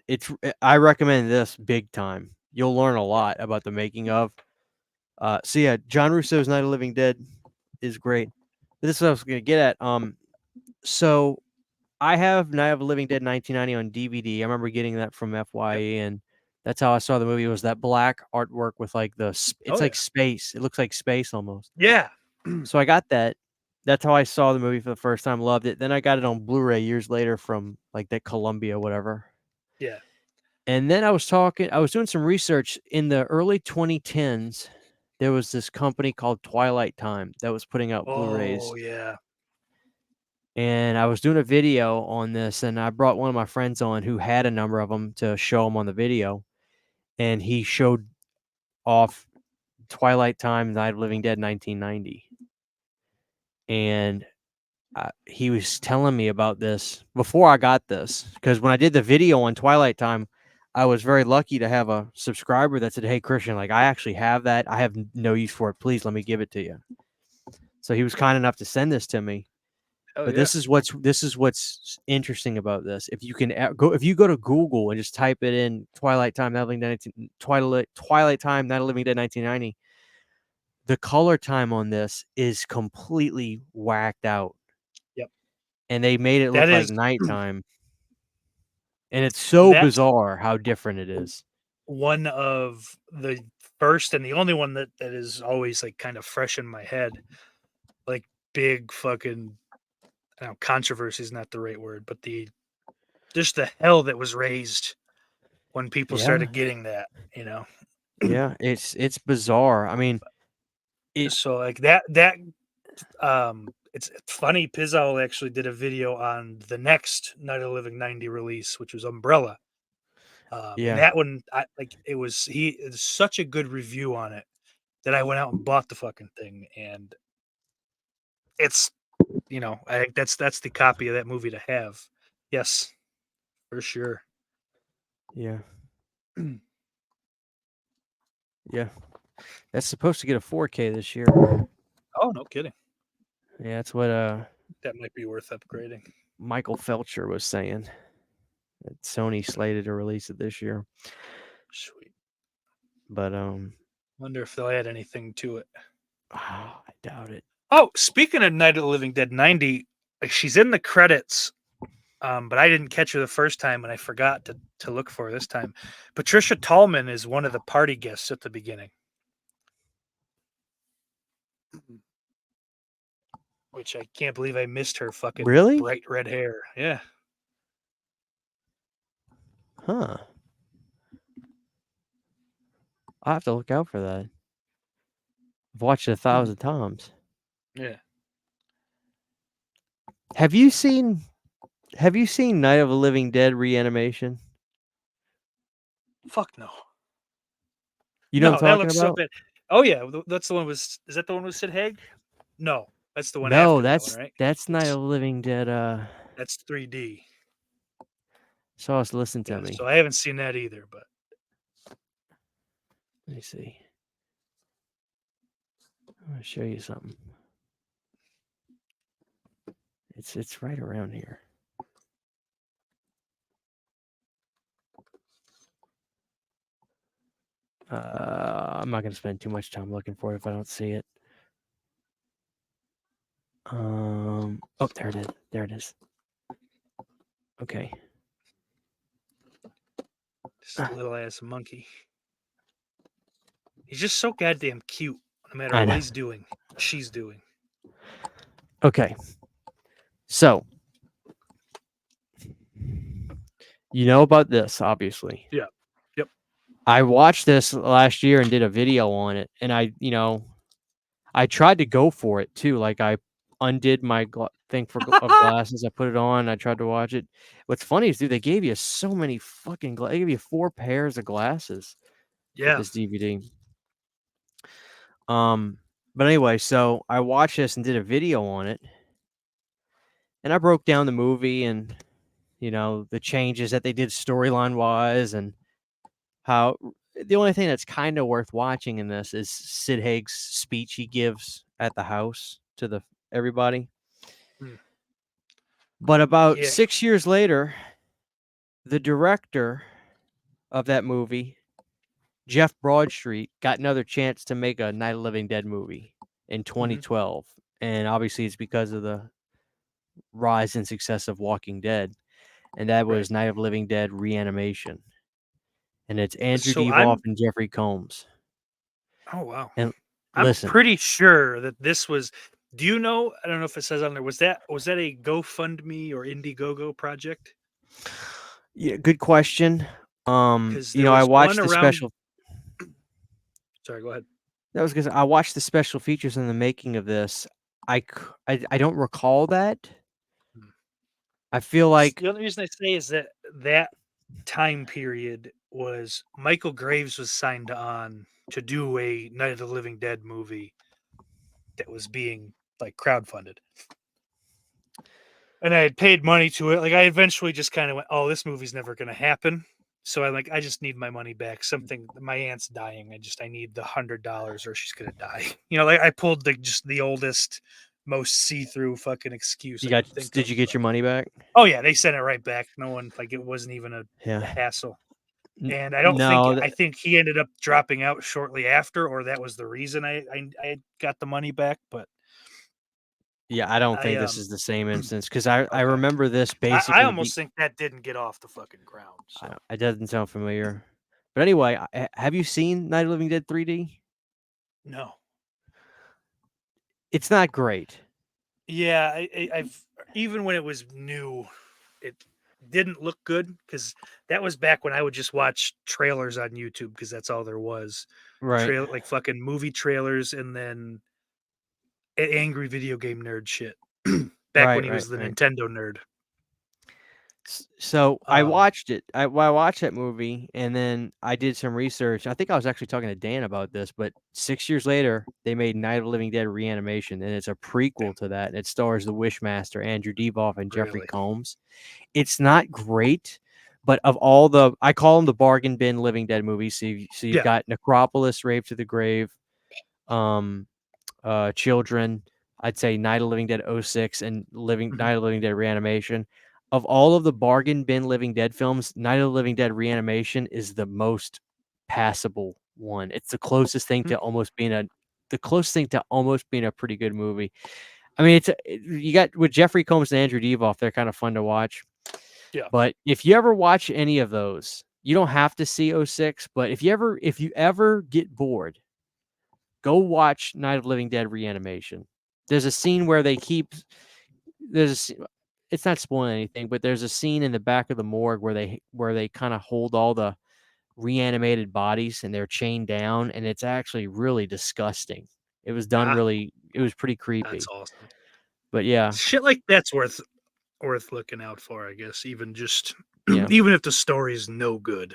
I recommend this big time. You'll learn a Yeah. lot about the making of. So yeah, John Russo's Night of the Living Dead is great. But this is what I was gonna get at. So I have Night of the Living Dead 1990 on DVD. I remember getting that from Yep. FYE, and that's how I saw the movie. It was that black artwork with like it's Oh like yeah. space. It looks like space almost. Yeah. So I got that. That's how I saw the movie for the first time. Loved it. Then I got it on Blu-ray years later from like that Columbia whatever. Yeah. And then I was doing some research in the early 2010s. There was this company called Twilight Time that was putting out Blu-rays. Oh yeah. And I was doing a video on this, and I brought one of my friends on who had a number of them to show them on the video. And he showed off Twilight Time, Night of the Living Dead 1990. And he was telling me about this before I got this, because when I did the video on Twilight Time, I was very lucky to have a subscriber that said, "Hey Christian, like I actually have that. I have no use for it. Please let me give it to you." So he was kind enough to send this to me. Oh But yeah. this is what's interesting about this. If you go to Google and just type it in Twilight Time, Twilight Time, Night of the Living Dead 1990, the color time on this is completely whacked out, Yep. and they made it That look like is nighttime. And it's so that's bizarre how different it is. one of the first and the only one that is always like kind of fresh in my head. Like big fucking, I don't know, controversy is not the right word, but the just the hell that was raised when people Yeah, started getting that, you know. yeah, it's bizarre. I mean, it So like it's funny. Pizzle actually did a video on the next Night of the Living 90 release, which was Umbrella. And yeah, that one, I like it's such a good review on it that I went out and bought the fucking thing, and it's I think that's the copy of that movie to have. Yes, for sure. yeah, yeah. That's supposed to get a 4K this year. Oh, no kidding. Yeah, that's what That might be worth upgrading. Michael Felcher was saying. That Sony slated to release it this year. Sweet. But Wonder if they'll add anything to it. I doubt it. Oh, speaking of Night of the Living Dead 90, she's in the credits, but I didn't catch her the first time, and I forgot to look for her this time. Patricia Tallman is one of the party guests at the beginning. Which I can't believe I missed her fucking bright red hair. Yeah. Huh. I'll have to look out for that. I've watched it 1,000 times. Yeah. Have you seen Night of the Living Dead Reanimation? Fuck no. You know what I'm talking that looks about? so bad. Oh yeah, that's the one with. Is that the one with Sid Haig? No, that's the one No, after that one, right? that's Night of the Living Dead. That's 3D. So listen to me. So I haven't seen that either, but let me see. I'm gonna show you something. It's right around here. I'm not gonna spend too much time looking for it if I don't see it. Oh, there it is. There it is. Okay. This little ass monkey. He's just so goddamn cute, no matter what he's doing, she's doing. Okay. So, you know about this, obviously. Yeah. Yep. I watched this last year and did a video on it, and I tried to go for it too. Like I undid my thing of glasses. I put it on. I tried to watch it. What's funny is, dude, they gave you so many fucking. They gave you 4 pairs of glasses. Yeah. With this DVD. But anyway, so I watched this and did a video on it, and I broke down the movie and the changes that they did storyline wise, and how the only thing that's kind of worth watching in this is Sid Haig's speech he gives at the house to everybody. But about 6 years later, the director of that movie, Jeff Broadstreet, got another chance to make a Night of the Living Dead movie in 2012. And obviously it's because of the rise and success of Walking Dead. And that was Night of the Living Dead Reanimation. And it's Andrew Devoff and Jeffrey Combs. Oh, wow. And I'm pretty sure that this was. Do you know? I don't know if it says on there. Was that a GoFundMe or Indiegogo project? Yeah, good question. I watched the special. Sorry, go ahead. That was because I watched the special features in the making of this. I don't recall that. I feel like the only reason I say is that time period was Michael Graves was signed on to do a Night of the Living Dead movie that was being like crowdfunded. And I had paid money to it. Like I eventually just kind of went, "Oh, this movie's never going to happen." So I just need my money back. My aunt's dying. I need the $100 or she's going to die. Like I pulled the oldest, most see-through fucking excuse. Did you get your money back? Oh yeah, they sent it right back. No one, it wasn't even a hassle. And I think he ended up dropping out shortly after, or that was the reason I got the money back. But yeah, I don't think this is the same instance, because I remember this basically. I almost think that didn't get off the fucking ground. So. It doesn't sound familiar. But anyway, have you seen Night of the Living Dead 3D? No. It's not great. Yeah, I've even when it was new, it didn't look good, because that was back when I would just watch trailers on YouTube because that's all there was. Right. Like fucking movie trailers, and then angry video game nerd shit. Back when he was the Nintendo nerd. So I watched it. I watched that movie, and then I did some research. I think I was actually talking to Dan about this, but 6 years later, they made Night of the Living Dead Reanimation, and it's a prequel to that. It stars the Wishmaster, Andrew Devoff, and Jeffrey Combs. It's not great, But of all the, I call them the bargain bin Living Dead movies. So you've Yeah. got Necropolis, Rave to the Grave, Children. I'd say Night of the Living Dead 06 and Mhm. Night of the Living Dead Reanimation. Of all of the bargain bin Living Dead films, Night of the Living Dead Reanimation is the most passable one. It's the closest thing to almost being a pretty good movie. I mean, you got with Jeffrey Combs and Andrew Devoff, they're kind of fun to watch. Yeah. But if you ever watch any of those, you don't have to see 06, but if you ever get bored, go watch Night of Living Dead Reanimation. There's a scene where it's not spoiling anything, but there's a scene in the back of the morgue where they kind of hold all the reanimated bodies and they're chained down, and it's actually really disgusting. It was done it was pretty creepy. That's awesome. But yeah. Shit like that's worth looking out for, I guess. Even just Yeah. even if the story's no good.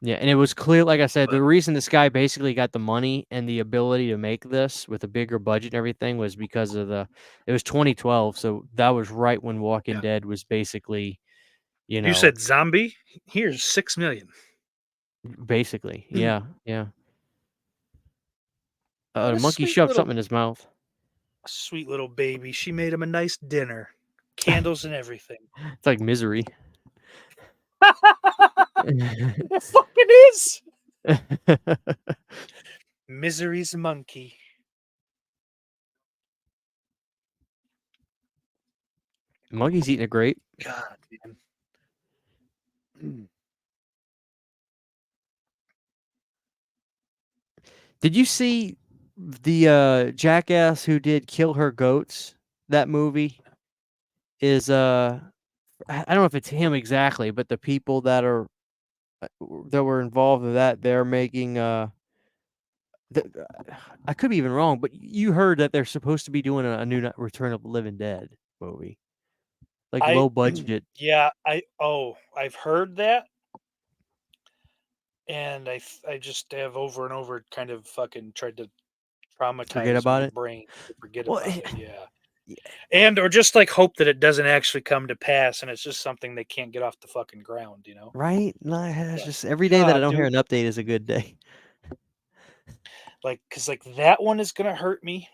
Yeah, and it was clear, like I said, But the reason this guy basically got the money and the ability to make this with a bigger budget and everything was because of it was 2012, so that was right when Walking Dead was basically, you said zombie? Here's 6 million. basically, yeah. What The a monkey sweet shoved little something in his mouth. baby. She made him a nice dinner. Candles and everything. It's like Misery. It fucking is. Misery's monkey. Monkey's eating a grape. God, man. Did you see the jackass who did Kill Her Goats? That movie is I don't know if it's him exactly, but the people that were involved in that, they're making I could be even wrong, but you heard that they're supposed to be doing a new Return of the Living Dead movie, like low budget. Yeah, I've heard that, and I just have over and over kind of fucking tried to Forget traumatize about my it. brain to forget Well, about it. Yeah, and or just like hope that it doesn't actually come to pass, and it's just something they can't get off the fucking ground, you know? right? No, it's But just every day that I God, don't hear dude, an update is a good day. like, cause like that one is gonna hurt me.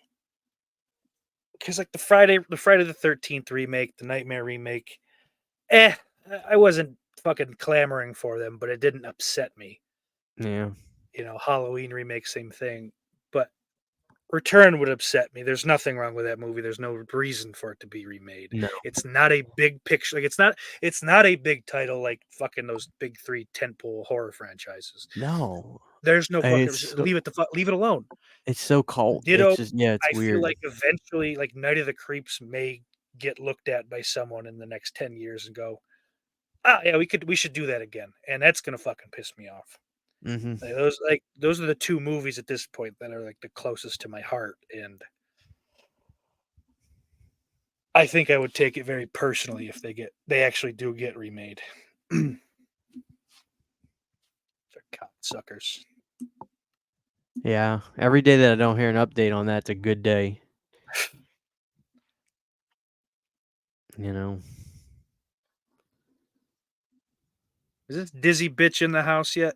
Cause like the Friday the 13th remake, the Nightmare remake, eh, I wasn't fucking clamoring for them, but it didn't upset me. Yeah. You know, Halloween remake, same thing. But Return would upset me. There's nothing wrong with that movie. There's no reason for it to be remade. No. It's not a big picture. Like it's not a big title like fucking those big three tentpole horror franchises. No. There's no fucking It's leave it alone. so cult. Ditto. It's just it's I feel weird. like eventually like Night of the Creeps may get looked at by someone in the next 10 years and go, "Ah, yeah, we should do that again." And that's going to fucking piss me off. Mhm. Those are the two movies at this point that are like the closest to my heart, and I think I would take it very personally if they actually do get remade. They're cocksuckers. Yeah. Every day that I don't hear an update on that's a good day. You know. Is this dizzy bitch in the house yet?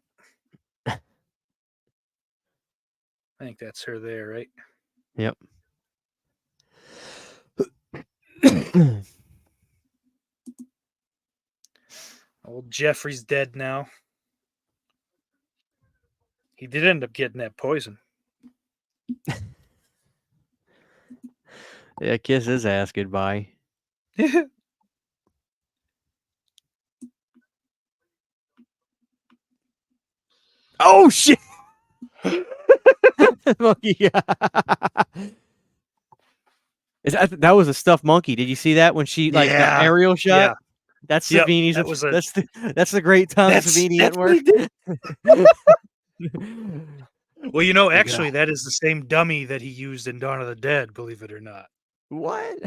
I think that's her there, right? Yep. Old Jeffrey's dead now. He did end up getting that poison. Yeah, kiss his ass goodbye. Oh shit! Monkey. That was a stuffed monkey. Did you see that when she like the Yeah. aerial shot? Yeah. That's Yep, Savini's. that was a That's the great Tom Savini at that's what work. he did. Well, you know, Look it actually, up. that is the same dummy that he used in Dawn of the Dead, believe it or not. What?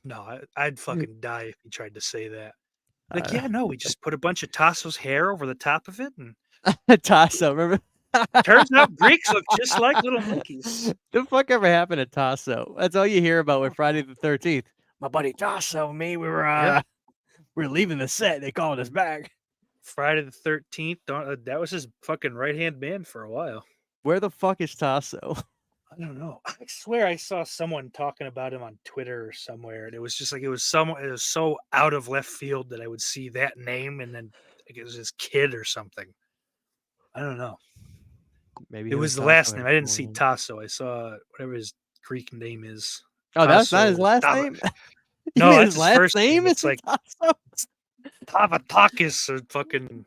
No, I'd fucking die if he tried to say that. Like, Uh, yeah, no, we just put a bunch of Tasso's hair over the top of it, and Tasso, remember? turns out Greeks look just like little monkeys. The fuck ever happened to Tasso? That's all you hear about with Friday the 13th. My buddy Tasso and me, we were Yeah. We're leaving the set. They called us back. Friday the 13th. That was his fucking right-hand man for a while. Where the fuck is Tasso? I don't know. I swear I saw someone talking about him on Twitter or somewhere, and it was just like it was so out of left field that I would see that name and then like, it was his kid or something. I don't know. Maybe It him and was the Tasso last had name. a I didn't see song. Tasso. I saw whatever his Greek name is. Oh, that's not his Tasso last name? You No, mean that's his his last first name. name It's is like Tasso? Tavatakis or fucking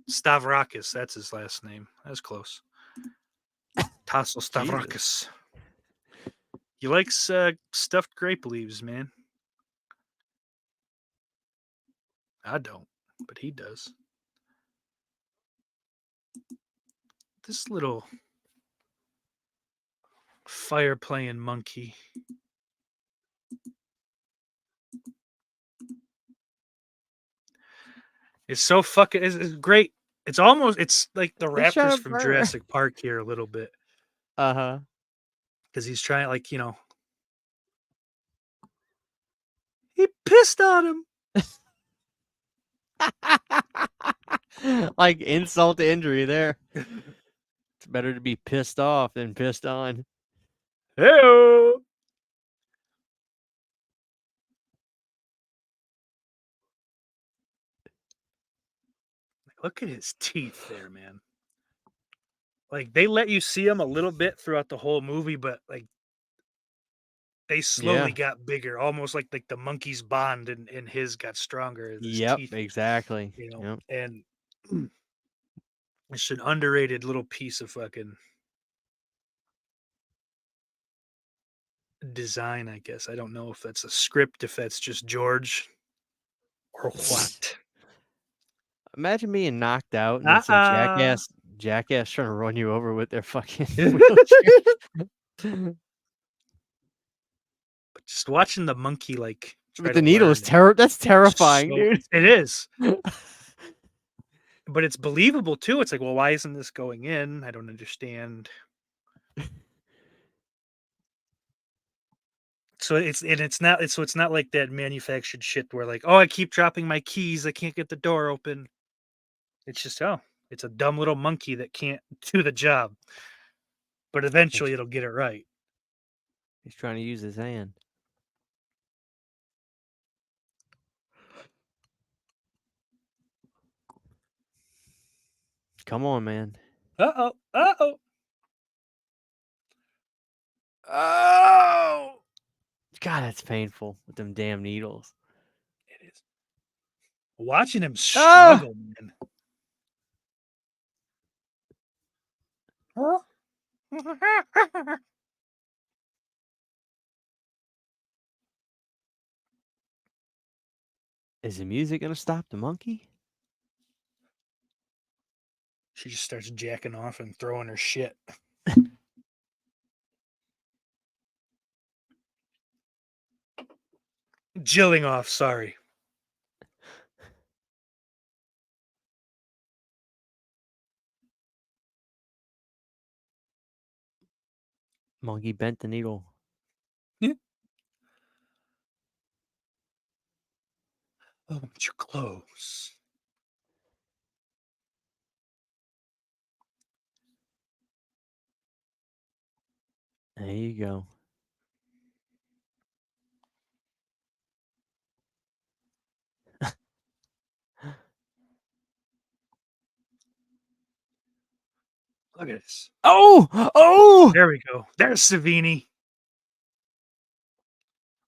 Stavrakis. That's his last name. That's close. Tasso Stavrakis. He likes stuffed grape leaves, man. I don't, but he does. This little fire playing monkey. It's so fucking it's great. It's like the He's trying raptors to from burn. Jurassic Park here a little bit. Uh-huh. Because he's trying he pissed on him. Like insult to injury there. It's better to be pissed off than pissed on. Hey. Look at his teeth there, man. Like they let you see him a little bit throughout the whole movie, but like they slowly got bigger, almost like the monkey's bond and his got stronger as his Yep, teeth, exactly. Yep. and it's an underrated little piece of fucking design, I guess. I don't know if that's a script, if that's just George or what. Imagine being knocked out and then some Uh-uh. jackass trying to run you over with their fucking wheelchair. But just watching the monkey like try But to the needle is learn that's terrifying, so dude. it is. But it's believable too. It's like, well, why isn't this going in? I don't understand. So it's not like that manufactured shit where like, oh, I keep dropping my keys, I can't get the door open. It's just it's a dumb little monkey that can't do the job. But eventually it'll get it right. He's trying to use his hand. Come on, man. Uh-oh. Uh-oh. Oh! God, that's painful with them damn needles. It is. Watching him Ah! struggle, man. Huh? Is the music gonna stop the monkey? She just starts jacking off and throwing her shit. Jilling off, sorry. Monkey bent the needle. Yeah. Oh, but you're close. There you go. Look at this. Oh! Oh! There we go. There's Savini.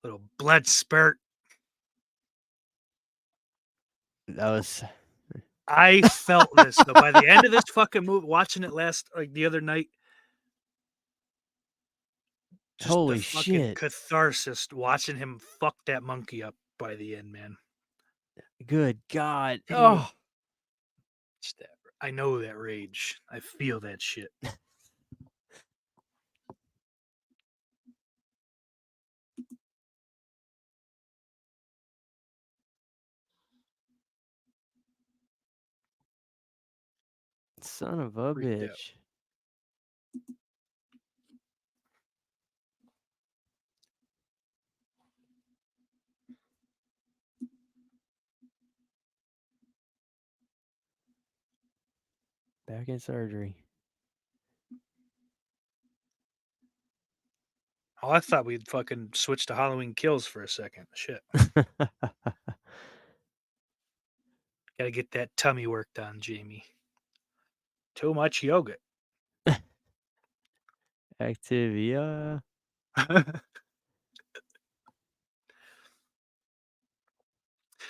Little blood spurt. That was I felt this though. By the end of this fucking movie, watching it the other night, just the holy fucking shit. catharsis watching him fuck that monkey up by the end, man. Good God. Damn. Oh! I know that rage. I feel that shit. Son of a Freaked out. bitch. Back in surgery. Oh, I thought we'd fucking switch to Halloween Kills for a second. Shit. Gotta get that tummy worked on, Jamie. Too much yogurt. Activia.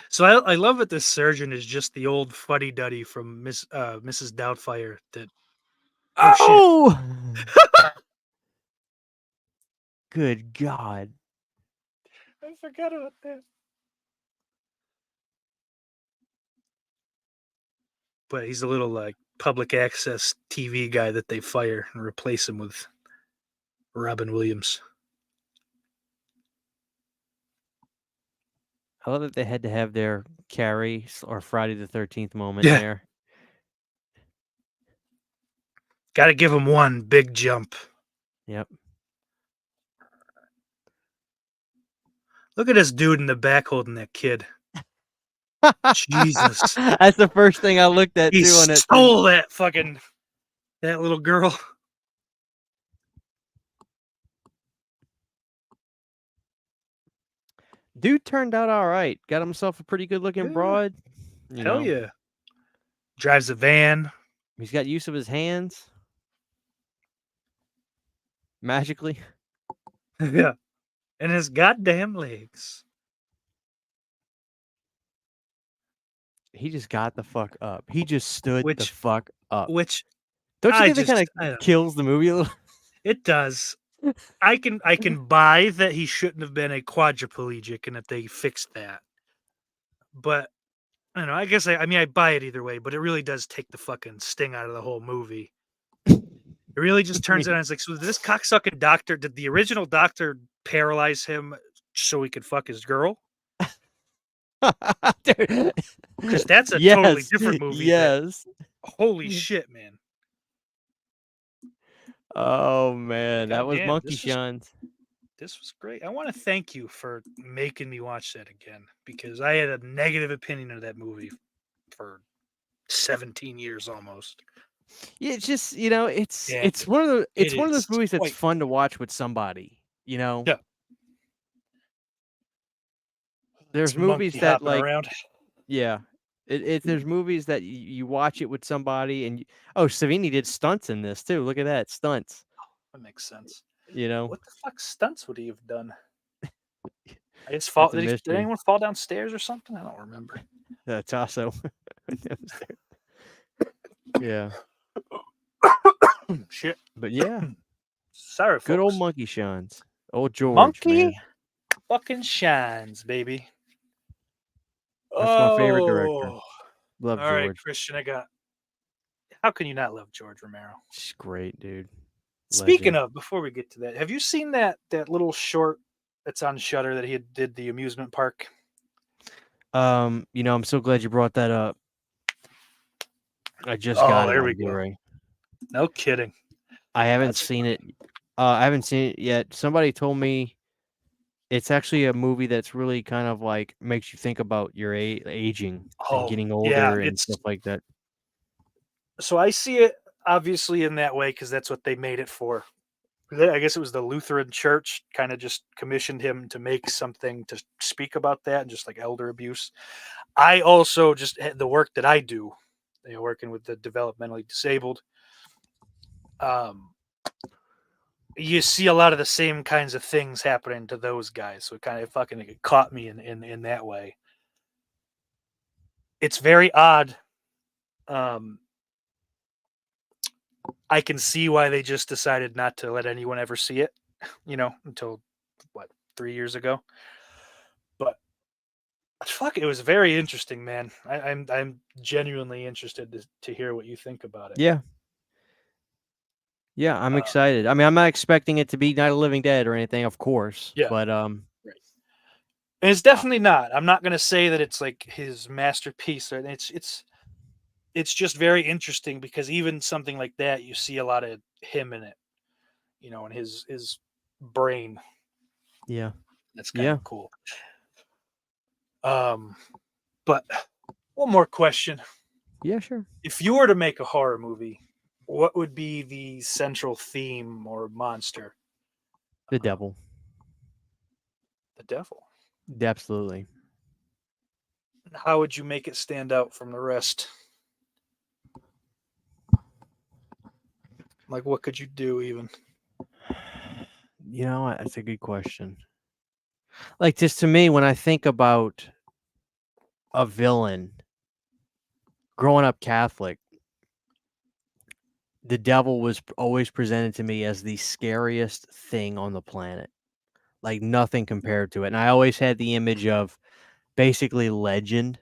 So I love that this surgeon is just the old fuddy duddy from Mrs. Doubtfire. That oh shit! Oh! Good God. I forgot about that. But he's a little like public access TV guy that they fire and replace him with Robin Williams. I love that they had to have their Carrie or Friday the 13th moment Yeah, there. got to give him one big jump. Yep. Look at this dude in the back holding that kid. Jesus. That's the first thing I looked at He too on it. stole that little girl. Dude turned out all right. Got himself a pretty good looking Yeah. broad. Hell yeah. Drives a van. He's got use of his hands. Magically. Yeah. And his goddamn legs. He just got the fuck up. He just stood the fuck up. Which Don't you I think that just kind of kills the movie a little? It does. I can buy that he shouldn't have been a quadriplegic and that they fixed that. But I don't know. I guess I mean I buy it either way, but it really does take the fucking sting out of the whole movie. It really just turns it on. It's like, so this cocksucking doctor, did the original doctor paralyze him so he could fuck his girl? Because that's a totally different movie. Yes. Holy shit, man. Oh man, God that was damn, Monkey Shines. This was great. I want to thank you for making me watch that again because I had a negative opinion of that movie for 17 years almost. Yeah, it's just, it's one of those movies that's fun to watch with somebody, Yeah. There's movies that like around. Yeah. There's movies that you watch it with somebody and Savini did stunts in this too. Look at that, stunts. That makes sense. What the fuck stunts would he have done? I just fall. Did anyone fall downstairs or something? I don't remember. Tasso. Yeah. Shit. But yeah. Sorry, folks. Good old Monkey Shines. Old George. Monkey man. fucking shines, baby. That's my favorite director. Love all George. Right, Christian, how can you not love George Romero? He's great, dude. Speaking of, before we get to that, have you seen that little short that's on Shudder that he did the amusement park? I'm so glad you brought that up. I just got it. There we go. No kidding. I haven't seen it. I haven't seen it yet. Somebody told me it's actually a movie that's really kind of like makes you think about your aging and getting older and stuff like that. So I see it obviously in that way because that's what they made it for. I guess it was the Lutheran Church kind of just commissioned him to make something to speak about that and just like elder abuse. I also just the work that I do, working with the developmentally disabled. You see a lot of the same kinds of things happening to those guys, so it kind of fucking caught me in that way. It's very odd. I can see why they just decided not to let anyone ever see it, until 3 years ago. But fuck, it was very interesting, man. I'm genuinely interested to hear what you think about it. Yeah, I'm excited. I mean, I'm not expecting it to be Night of the Living Dead or anything, of course. Yeah, but right. And it's definitely not. I'm not going to say that it's like his masterpiece. It's just very interesting because even something like that, you see a lot of him in it, and his brain. Yeah, that's kind of cool. But one more question. Yeah, sure. If you were to make a horror movie, what would be the central theme or monster? The Um, devil. the devil. Absolutely. How would you make it stand out from the rest? Like, what could you do even? You know, that's a good question. Like, just to me, when I think about a villain, growing up Catholic, the devil was always presented to me as the scariest thing on the planet. Like, nothing compared to it. And I always had the image of basically legend,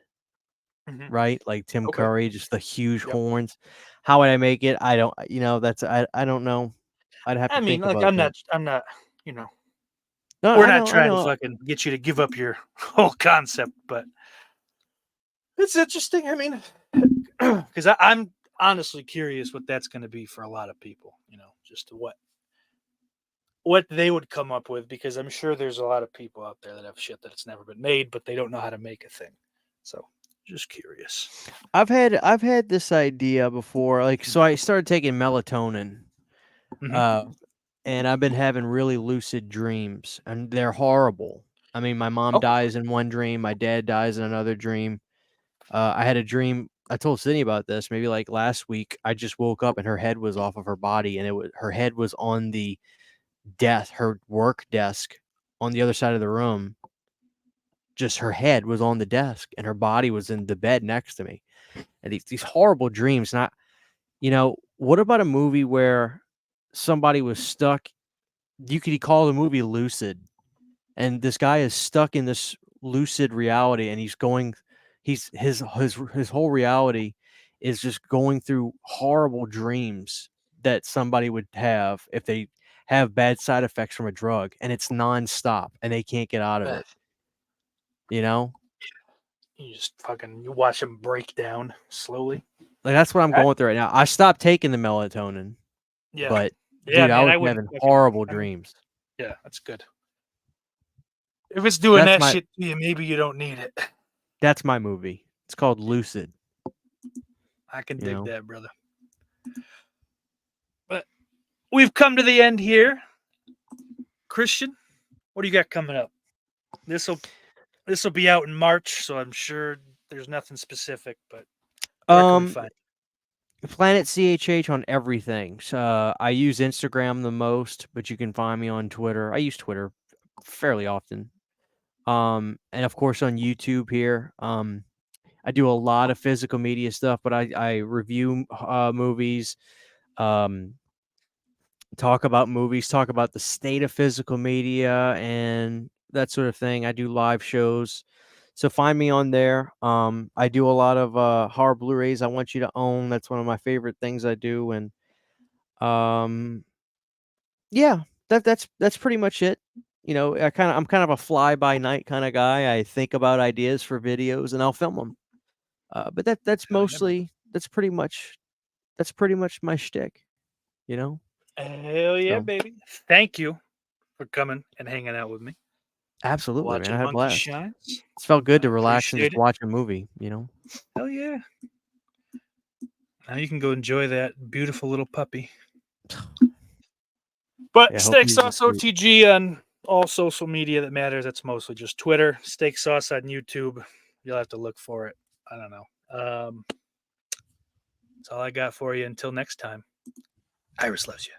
Mhm. right? Like Tim Okay. Curry, just the huge Yep. horns. How would I make it? I don't, that's, I don't know. I'd have I to mean, think like, about that. I'm not, you know, No, we're I not know, I trying to know. fucking get you to give up your whole concept, but it's interesting. I mean, because I'm honestly curious what that's going to be for a lot of people. Just what they would come up with, because I'm sure there's a lot of people out there that have shit that it's never been made, but they don't know how to make a thing. So, just curious. I've had this idea before. Like, so I started taking melatonin. Mm-hmm. Uh, and I've been having really lucid dreams, and they're horrible. I mean, my mom Oh, dies in one dream, my dad dies in another dream. I had a dream. I told Sydney about this maybe like last week. I just woke up and her head was off of her body, and her head was on the her work desk on the other side of the room. Just her head was on the desk, and her body was in the bed next to me. And these horrible dreams. And what about a movie where somebody was stuck? You could call the movie Lucid, and this guy is stuck in this lucid reality, and his whole reality is just going through horrible dreams that somebody would have if they have bad side effects from a drug, and it's nonstop, and they can't get out of it. You know, you just fucking you watch them break down slowly. like that's what I'm I, going through right now. I stopped taking the melatonin, yeah, but yeah, dude, I man. was I wouldn't having fucking. horrible I mean, dreams. yeah, that's good. If it's doing That's that my shit to you, maybe you don't need it. that's my movie. It's called Lucid. I can You dig know. that, brother. But we've come to the end here. Christian, what do you got coming up? This will be out in March, so I'm sure there's nothing specific. But where can we Um, find? Planet CHH on everything. So, I use Instagram the most, but you can find me on Twitter. I use Twitter fairly often. And of course on YouTube here. I do a lot of physical media stuff, but I review movies, um, talk about movies, talk about the state of physical media and that sort of thing. I do live shows. So find me on there. I do a lot of horror Blu-rays I want you to own. That's one of my favorite things I do. And um yeah, that's pretty much it. I'm kind of a fly by night kind of guy. I think about ideas for videos and I'll film them. But Hell yeah, brother. that's pretty much my shtick, you know? Hell yeah, So baby. Thank you for coming and hanging out with me, absolutely, man. I watching had a Monkey blast. Shines. It's felt good I to relax and appreciate just it. watch a movie. Hell yeah. Now you can go enjoy that beautiful little puppy. But Yeah, hope Steak he's Sauce asleep. OTG on all social media that matters. That's mostly just Twitter. Steak Sauce on YouTube. You'll have to look for it. I don't know. That's all I got for you. Until next time. Iris loves you.